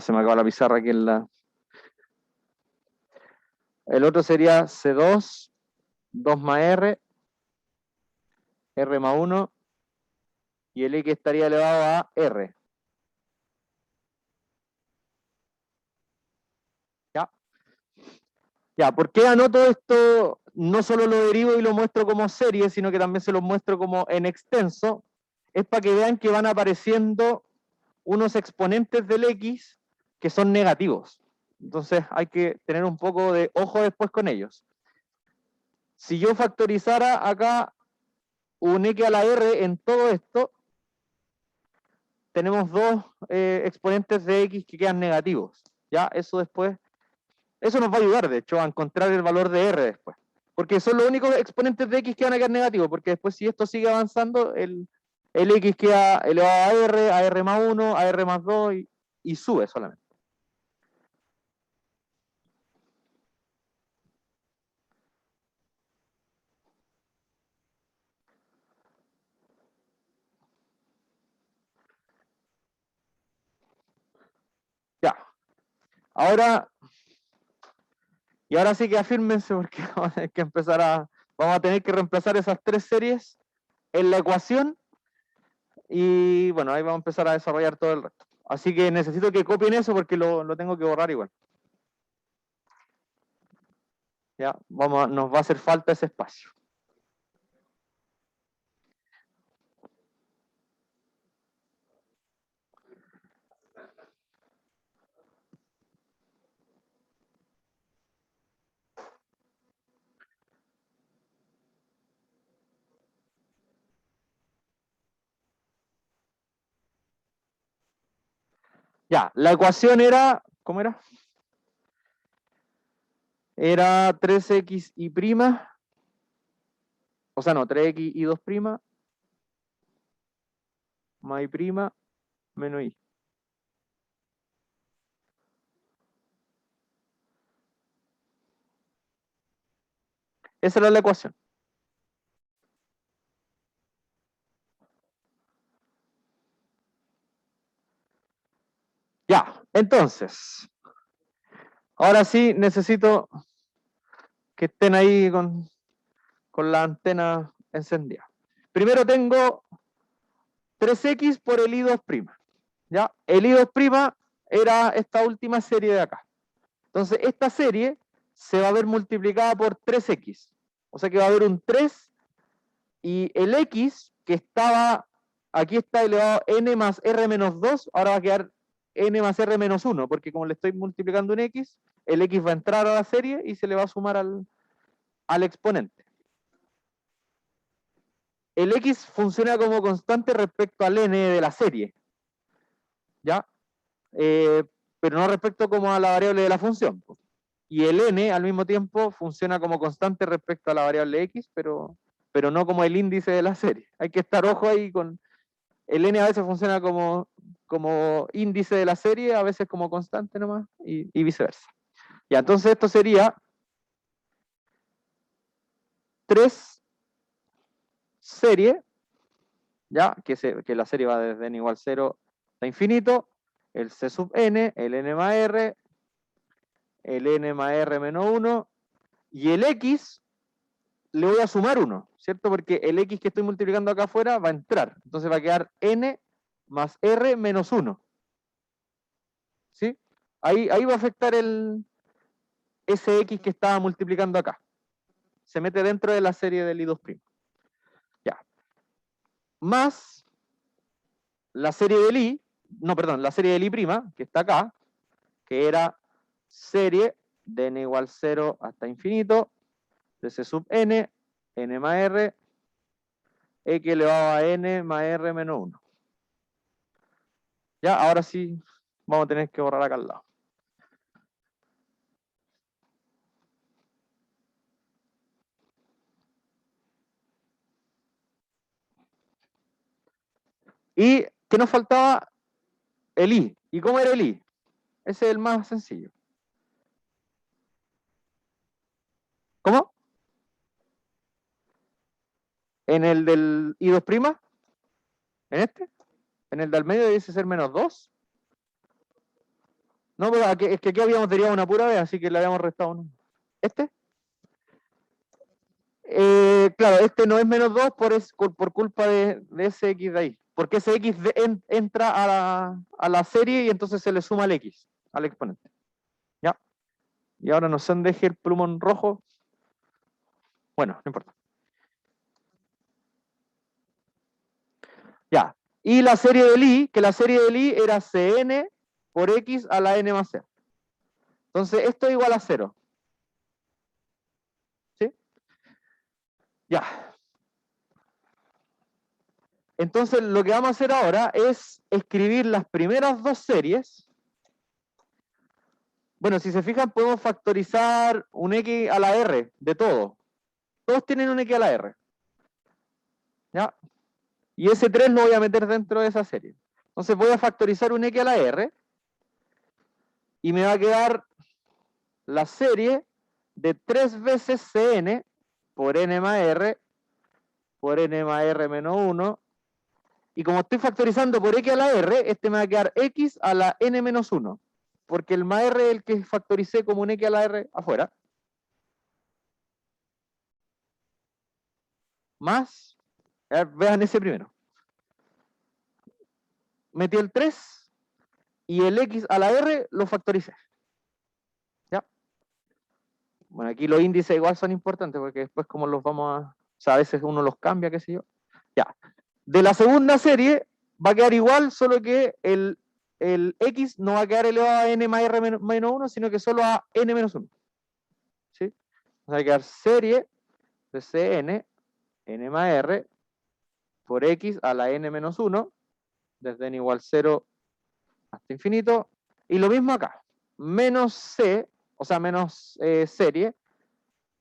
Se me acaba la pizarra aquí en la... El otro sería C2, 2 más R, R más 1, y el X estaría elevado a R. ¿Ya? Ya, ¿por qué anoto esto? No solo lo derivo y lo muestro como serie, sino que también se lo muestro como en extenso. Es para que vean que van apareciendo unos exponentes del X que son negativos. Entonces hay que tener un poco de ojo después con ellos. Si yo factorizara acá un X a la R en todo esto, tenemos dos exponentes de X que quedan negativos. ¿Ya? Eso después, eso nos va a ayudar, de hecho, a encontrar el valor de R después. Porque son los únicos exponentes de X que van a quedar negativos, porque después si esto sigue avanzando, el X queda elevado a R más 1, a R más 2 y sube solamente. Ya. Ahora, y ahora sí que afírmense porque vamos a tener que vamos a tener que reemplazar esas tres series en la ecuación y bueno, ahí vamos a empezar a desarrollar todo el resto. Así que necesito que copien eso porque lo tengo que borrar igual. Ya, nos va a hacer falta ese espacio. Ya, la ecuación era, ¿cómo era? Era 3x y prima, o sea, no, 3x y 2 prima, más y prima, menos y. Esa era la ecuación. Ya, entonces, ahora sí necesito que estén ahí con la antena encendida. Primero tengo 3x por el i2'. ¿Ya? El i2' era esta última serie de acá. Entonces, esta serie se va a ver multiplicada por 3x. O sea que va a haber un 3 y el x que estaba, aquí está elevado a n más r menos 2, ahora va a quedar n más r menos 1, porque como le estoy multiplicando un x, el x va a entrar a la serie y se le va a sumar al exponente. El x funciona como constante respecto al n de la serie, ¿ya? Pero no respecto como a la variable de la función. Y el n al mismo tiempo funciona como constante respecto a la variable x, pero no como el índice de la serie. Hay que estar ojo ahí con... El n a veces funciona como índice de la serie, a veces como constante nomás, y viceversa. Ya, entonces esto sería 3 serie, ya, que la serie va desde n igual 0 a infinito, el c sub n, el n más r, el n más r menos 1, y el x le voy a sumar 1, ¿cierto? Porque el x que estoy multiplicando acá afuera va a entrar, entonces va a quedar n más r menos 1. ¿Sí? Ahí va a afectar ese x que estaba multiplicando acá. Se mete dentro de la serie del i2'. Ya. Más la serie del i, no, perdón, la serie del i', que está acá, que era serie de n igual 0 hasta infinito, de c sub n, n más r, x elevado a n más r menos 1. Ya, ahora sí vamos a tener que borrar acá al lado. ¿Y qué nos faltaba? El i. ¿Y cómo era el i? Ese es el más sencillo. ¿Cómo? ¿En el del i2'? ¿En este? ¿En el del medio dice ser menos 2? No, pero es que aquí habíamos derivado una pura vez, así que le habíamos restado uno. ¿Este? Claro, este no es menos 2 por culpa de ese x de ahí. Porque ese x entra a la serie y entonces se le suma el x, al exponente. ¿Ya? Y ahora no sé dónde dejé el plumón rojo. Bueno, no importa. Ya. Y la serie del i, que la serie del i era cn por x a la n más c. Entonces, esto es igual a 0. ¿Sí? Ya. Entonces, lo que vamos a hacer ahora es escribir las primeras dos series. Bueno, si se fijan, podemos factorizar un x a la r de todo. Todos tienen un x a la r. ¿Ya? Y ese 3 lo voy a meter dentro de esa serie. Entonces voy a factorizar un x a la r y me va a quedar la serie de 3 veces cn por n más r por n más r menos 1. Y como estoy factorizando por x a la r, este me va a quedar x a la n menos 1. Porque el más r es el que factoricé como un x a la r afuera. Más, vean ese primero. Metí el 3 y el x a la r lo factoricé. ¿Ya? Bueno, aquí los índices igual son importantes porque después como los vamos a... O sea, a veces uno los cambia, qué sé yo. Ya. De la segunda serie va a quedar igual, solo que el x no va a quedar elevado a n más r menos 1, sino que solo a n menos 1. ¿Sí? Va a quedar serie de cn, n más r, por x a la n menos 1, desde n igual 0 hasta infinito. Y lo mismo acá. Menos c, o sea, menos serie,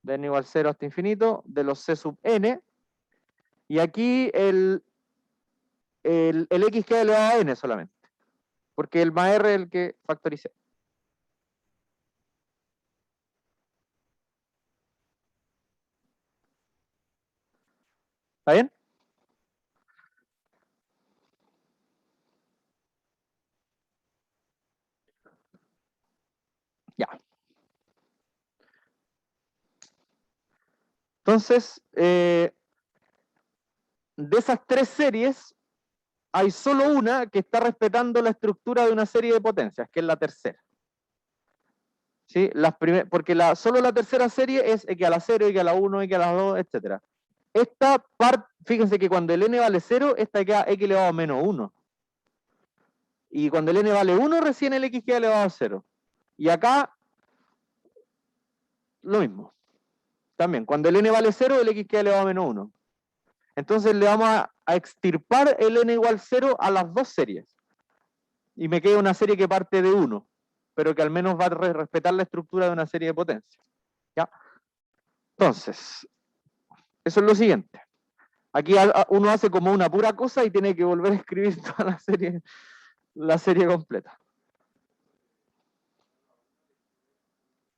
de n igual 0 hasta infinito, de los c sub n. Y aquí el x queda elevado a n solamente. Porque el más r es el que factoricé. ¿Está bien? Ya. Entonces, de esas tres series, hay solo una que está respetando la estructura de una serie de potencias, que es la tercera. ¿Sí? Porque solo la tercera serie es x a la 0, x a la 1, x a la 2, etc. Esta parte, fíjense que cuando el n vale 0, esta queda x elevado a menos 1. Y cuando el n vale 1, recién el x queda elevado a 0. Y acá, lo mismo. También, cuando el n vale 0, el x queda elevado a menos 1. Entonces le vamos a extirpar el n igual 0 a las dos series. Y me queda una serie que parte de 1, pero que al menos va a respetar la estructura de una serie de potencias. ¿Ya? Entonces, eso es lo siguiente. Aquí uno hace como una pura cosa y tiene que volver a escribir toda la serie completa.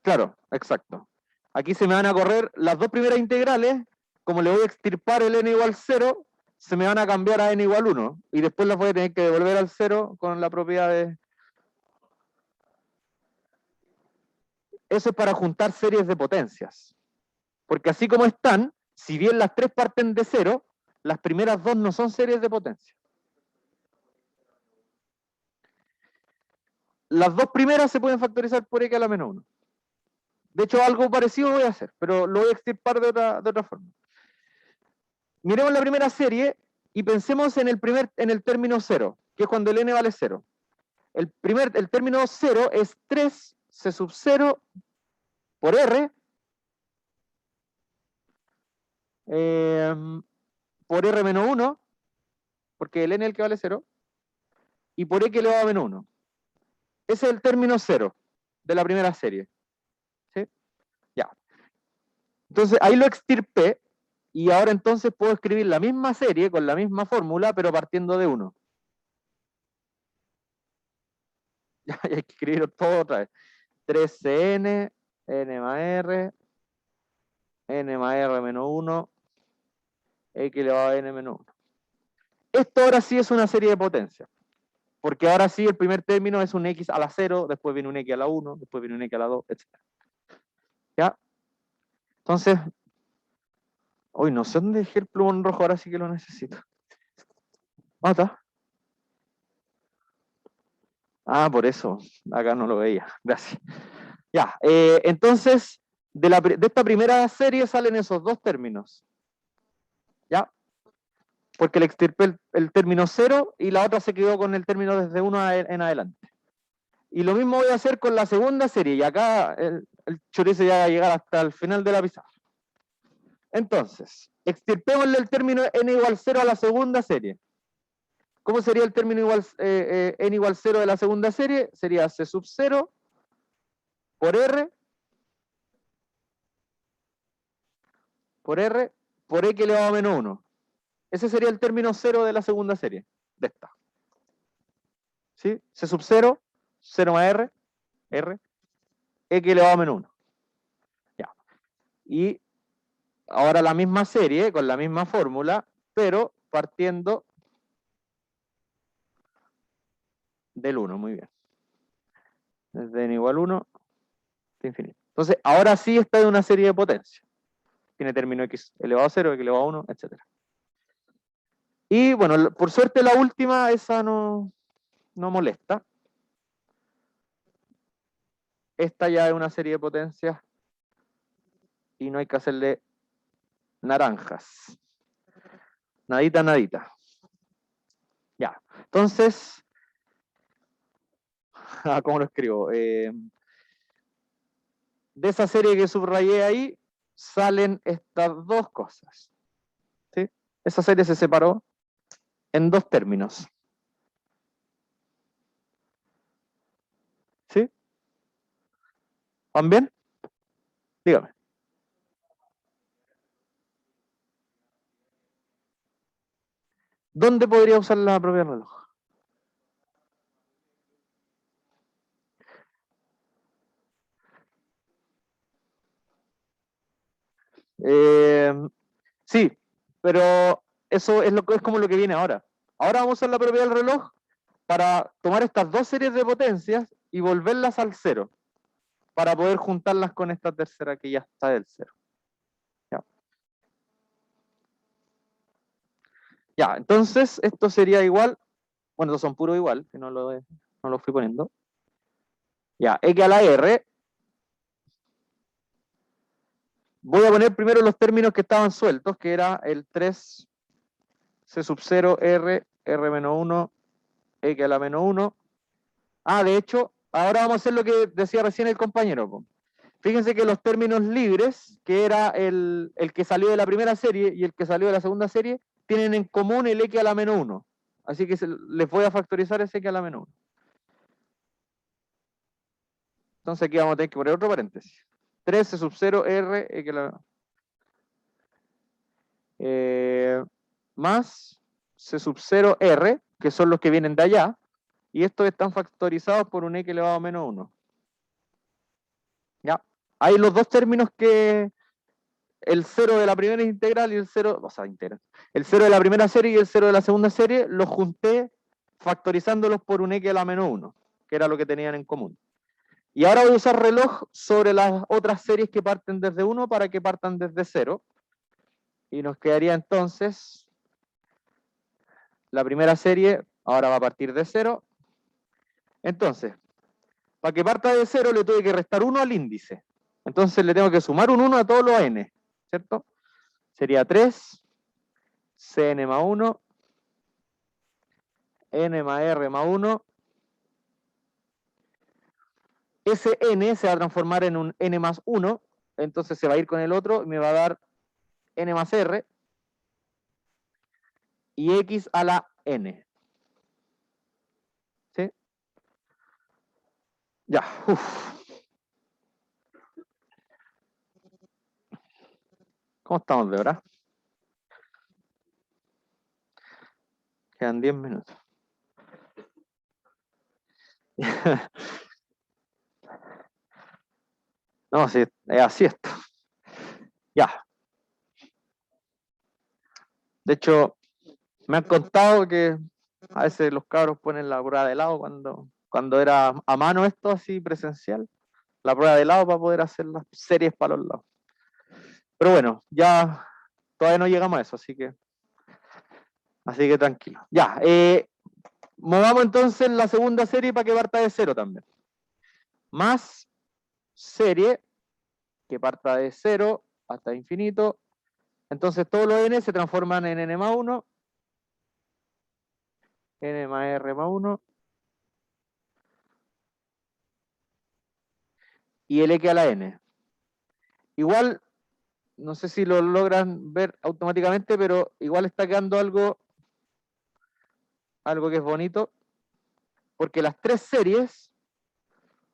Claro, exacto. Aquí se me van a correr las dos primeras integrales, como le voy a extirpar el n igual 0, se me van a cambiar a n igual 1, y después las voy a tener que devolver al 0 con la propiedad de... Eso es para juntar series de potencias. Porque así como están, si bien las tres parten de 0, las primeras dos no son series de potencia. Las dos primeras se pueden factorizar por x a la menos 1. De hecho, algo parecido voy a hacer, pero lo voy a extirpar de otra forma. Miremos la primera serie y pensemos en el término 0, que es cuando el n vale 0. El término 0 es 3 c sub 0 por r por r menos 1, porque el n es el que vale 0, y por x elevado a menos 1. Ese es el término 0 de la primera serie. ¿Sí? Ya. Entonces ahí lo extirpé y ahora entonces puedo escribir la misma serie con la misma fórmula, pero partiendo de 1. Ya hay que escribir todo otra vez. 3cn, n más r, n más r menos 1, x elevado a n menos 1. Esto ahora sí es una serie de potencias, Porque ahora sí, el primer término es un x a la 0, después viene un x a la 1, después viene un x a la 2, etc. ¿Ya? Entonces, hoy no sé dónde dejé el plumón rojo, ahora sí que lo necesito. ¿Dónde está? Ah, por eso, acá no lo veía, gracias. Ya, entonces, de esta primera serie salen esos dos términos. ¿Ya? Porque le extirpé el término 0 y la otra se quedó con el término desde 1 en adelante. Y lo mismo voy a hacer con la segunda serie, y acá el chorizo ya va a llegar hasta el final de la pizarra. Entonces, extirpémosle el término n igual 0 a la segunda serie. ¿Cómo sería el término igual, n igual 0 de la segunda serie? Sería c sub 0 por r por e elevado a menos 1. Ese sería el término 0 de la segunda serie, de esta. ¿Sí? C sub 0, 0 más r, e elevado a menos 1. Ya. Y ahora la misma serie, con la misma fórmula, pero partiendo del 1, muy bien. Desde n igual 1 hasta infinito. Entonces, ahora sí está en una serie de potencia. Tiene término x elevado a 0, x elevado a 1, etc. Y bueno, por suerte la última, esa no molesta. Esta ya es una serie de potencias y no hay que hacerle naranjas. Nadita, nadita. Ya, entonces, ¿cómo lo escribo? De esa serie que subrayé ahí, salen estas dos cosas. ¿Sí? Esa serie se separó en dos términos. ¿Sí? ¿Van bien? Dígame. ¿Dónde podría usar la propiedad del reloj? Sí, pero eso es como lo que viene ahora. Ahora vamos a usar la propiedad del reloj para tomar estas dos series de potencias y volverlas al cero, para poder juntarlas con esta tercera que ya está del cero. Ya, ya, entonces esto sería igual, bueno, estos son puro igual, que no lo fui poniendo. Ya, x a la r. Voy a poner primero los términos que estaban sueltos, que era el 3 c sub 0 r menos 1, x a la menos 1. Ah, de hecho, ahora vamos a hacer lo que decía recién el compañero. Fíjense que los términos libres, que era el que salió de la primera serie y el que salió de la segunda serie, tienen en común el x a la menos 1. Así que les voy a factorizar ese x a la menos 1. Entonces aquí vamos a tener que poner otro paréntesis. 3 c sub 0 r x a la más c sub 0 r, que son los que vienen de allá, y estos están factorizados por un x elevado a menos 1. ¿Ya? Hay los dos términos que el 0 de la primera integral y el 0, o sea, integral. El 0 de la primera serie y el 0 de la segunda serie los junté factorizándolos por un x a la menos 1, que era lo que tenían en común. Y ahora voy a usar reloj sobre las otras series que parten desde 1 para que partan desde 0. Y nos quedaría entonces la primera serie, ahora va a partir de 0. Entonces, para que parta de 0 le tuve que restar 1 al índice. Entonces le tengo que sumar un 1 a todos los n, ¿cierto? Sería 3, cn más 1, n más r más 1. Ese n se va a transformar en un n más 1, entonces se va a ir con el otro y me va a dar n más r y x a la n. ¿Sí? Ya, ¿Cómo estamos de hora? Quedan 10 minutos. No, sí, es así esto. Ya. De hecho, me han contado que A veces los cabros ponen la prueba de lado cuando era a mano esto así presencial, la prueba de lado para poder hacer las series para los lados. Pero bueno, ya todavía no llegamos a eso, así que tranquilo. Ya, movamos entonces la segunda serie para que parta de 0 también. Más serie que parta de 0 hasta infinito. Entonces todos los n se transforman en n más 1, n más r más 1, y el x a la n. Igual, no sé si lo logran ver automáticamente, pero igual está quedando algo que es bonito, porque las tres series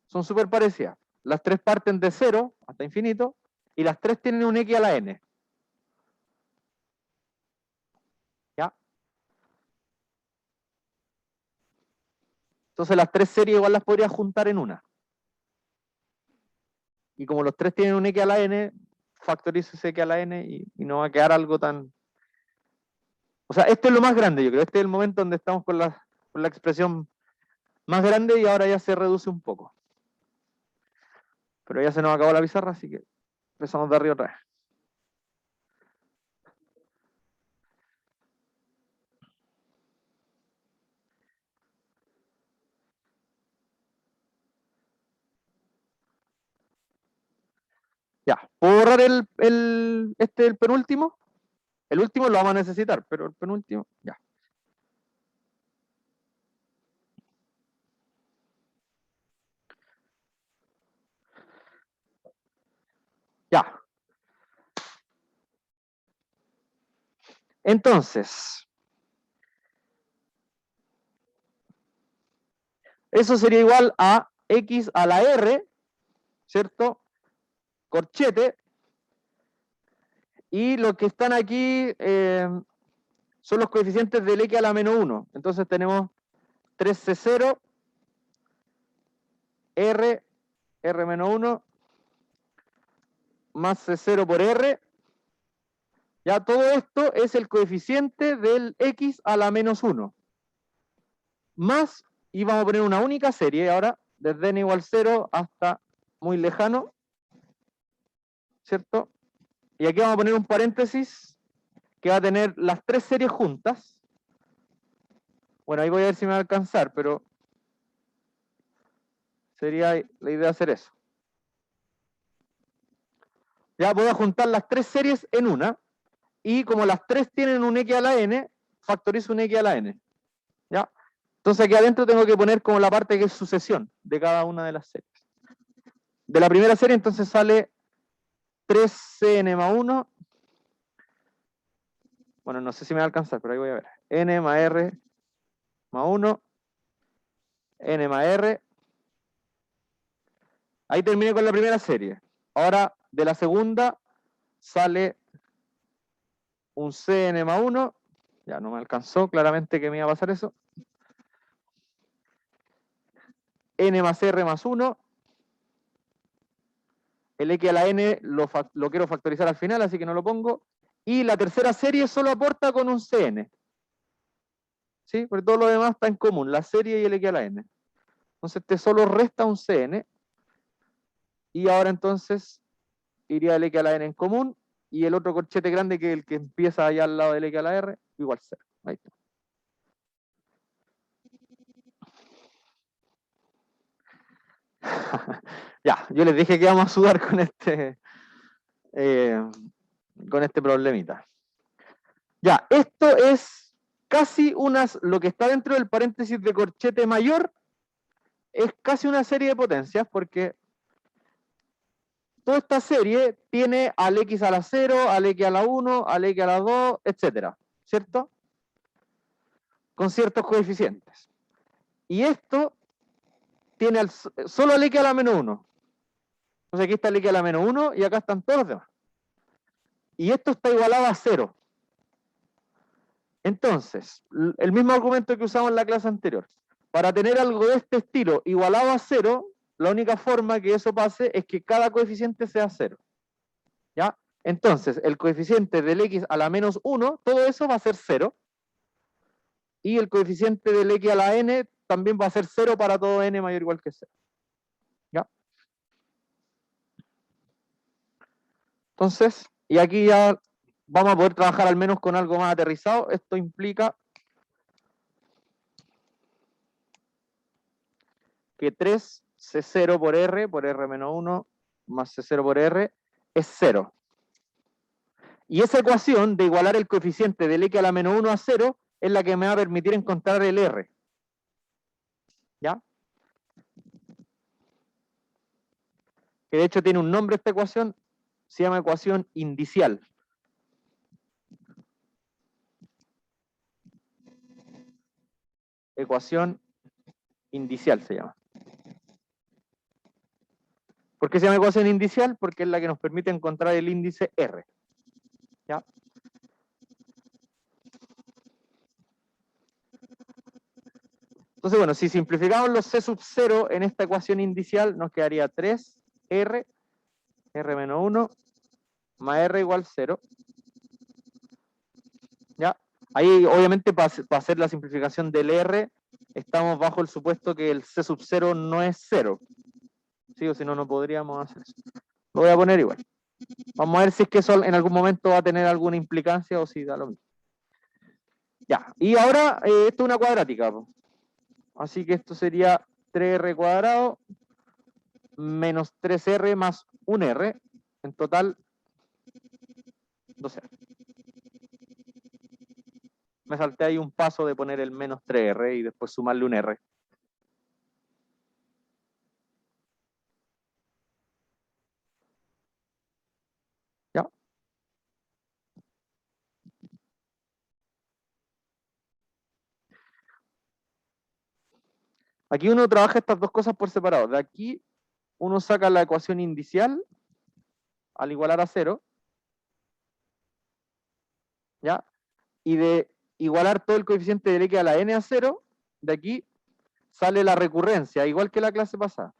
son súper parecidas. Las tres parten de 0 hasta infinito, y las tres tienen un x a la n. ¿Ya? Entonces las tres series igual las podría juntar en una. Y como los tres tienen un x a la n, factorizo ese x a la n y no va a quedar algo tan... O sea, este es lo más grande, yo creo. Este es el momento donde estamos con la expresión más grande y ahora ya se reduce un poco. Pero ya se nos acabó la pizarra, así que empezamos de arriba otra vez. Ya, ¿puedo borrar el penúltimo? El último lo vamos a necesitar, pero el penúltimo, ya. Ya. Entonces, eso sería igual a x a la r, ¿cierto? Corchete. Y los que están aquí son los coeficientes del x a la menos 1. Entonces tenemos 3c0, r menos 1, más c0 por r. Ya todo esto es el coeficiente del x a la menos 1. Más, y vamos a poner una única serie ahora, desde n igual 0 hasta muy lejano, ¿cierto? Y aquí vamos a poner un paréntesis que va a tener las tres series juntas. Bueno, ahí voy a ver si me va a alcanzar, pero sería la idea hacer eso. Ya voy a juntar las tres series en una, y como las tres tienen un x a la n, factorizo un x a la n. ¿Ya? Entonces aquí adentro tengo que poner como la parte que es sucesión de cada una de las series. De la primera serie entonces sale 3cn más 1. Bueno, no sé si me va a alcanzar, pero ahí voy a ver. N más R más 1. N más R. Ahí terminé con la primera serie. Ahora, de la segunda, sale un Cn más 1. Ya no me alcanzó, claramente que me iba a pasar eso. N más R más 1. El x a la n lo quiero factorizar al final, así que no lo pongo. Y la tercera serie solo aporta con un Cn. ¿Sí? Porque todo lo demás está en común, la serie y el x a la n. Entonces este solo resta un Cn. Y ahora entonces iría el x a la n en común. Y el otro corchete grande, que es el que empieza allá al lado del x a la r, igual 0. Ahí está. Ya, yo les dije que íbamos a sudar con este problemita. Ya, esto es casi lo que está dentro del paréntesis de corchete mayor, es casi una serie de potencias, porque toda esta serie tiene al x a la 0, al x a la 1, al x a la 2, etcétera, ¿cierto? Con ciertos coeficientes. Y esto tiene solo al x a la menos 1. Entonces aquí está el x a la menos 1 y acá están todos los demás. Y esto está igualado a 0. Entonces, el mismo argumento que usamos en la clase anterior. Para tener algo de este estilo igualado a 0, la única forma que eso pase es que cada coeficiente sea 0. ¿Ya? Entonces, el coeficiente del x a la menos 1, todo eso va a ser 0. y el coeficiente del x a la n también va a ser 0 para todo n mayor o igual que 0. ¿Ya? Entonces, y aquí ya vamos a poder trabajar al menos con algo más aterrizado. Esto implica que 3C0 por R menos 1, más C0 por R, es 0. Y esa ecuación de igualar el coeficiente del x a la menos 1 a 0 es la que me va a permitir encontrar el R. ¿Ya? Que de hecho tiene un nombre esta ecuación, se llama ecuación indicial. Ecuación indicial se llama. ¿Por qué se llama ecuación indicial? Porque es la que nos permite encontrar el índice R. ¿Ya? Entonces, bueno, si simplificamos los C sub 0 en esta ecuación indicial, nos quedaría 3R, R menos 1, más R igual 0. ¿Ya? Ahí, obviamente, para hacer la simplificación del R, estamos bajo el supuesto que el C sub 0 no es 0. ¿Sí? O si no, no podríamos hacer eso. Lo voy a poner igual. Vamos a ver si es que eso en algún momento va a tener alguna implicancia o si da lo mismo. Ya, y ahora esto es una cuadrática. Así que esto sería 3R cuadrado menos 3R más 1R. En total, 2R. Me salté ahí un paso de poner el menos 3R y después sumarle un R. ¿Ya? Aquí uno trabaja estas dos cosas por separado. De aquí uno saca la ecuación indicial al igualar a 0. ¿Ya? Y de igualar todo el coeficiente del x a la n a 0, de aquí sale la recurrencia, igual que la clase pasada.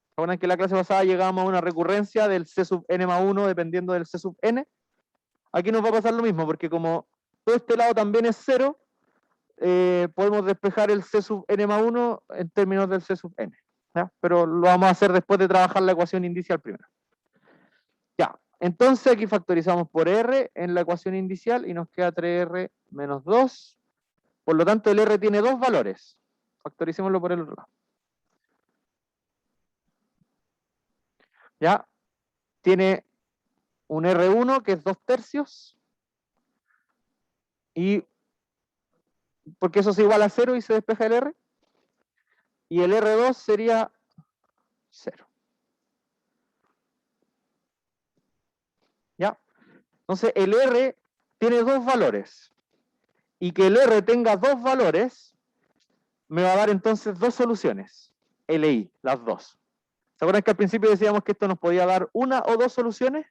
¿Se acuerdan que en la clase pasada llegábamos a una recurrencia del C sub n más 1 dependiendo del C sub n? Aquí nos va a pasar lo mismo, porque como todo este lado también es 0, podemos despejar el C sub n más 1 en términos del C sub n. ¿Ya? Pero lo vamos a hacer después de trabajar la ecuación indicial primero. Ya, entonces aquí factorizamos por R en la ecuación indicial y nos queda 3R menos 2. Por lo tanto, el R tiene dos valores. Factoricémoslo por el otro lado. Ya, tiene un R1 que es 2/3. Y porque eso es igual a 0 y se despeja el R. Y el R2 sería 0. ¿Ya? Entonces el R tiene dos valores. Y que el R tenga dos valores me va a dar entonces dos soluciones. LI, las dos. ¿Se acuerdan que al principio decíamos que esto nos podía dar una o dos soluciones?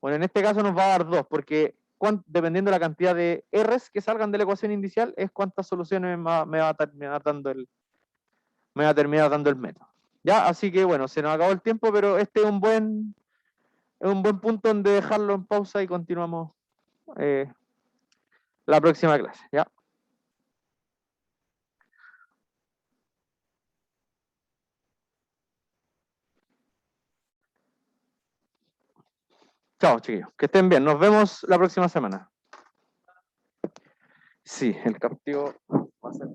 Bueno, en este caso nos va a dar dos, porque dependiendo de la cantidad de R's que salgan de la ecuación inicial, es cuántas soluciones me va a terminar dando el método. ¿Ya? Así que bueno, se nos acabó el tiempo, pero este es un buen punto donde dejarlo en pausa y continuamos la próxima clase. ¿Ya? Chao, chiquillos. Que estén bien. Nos vemos la próxima semana. Sí, el castigo va a ser...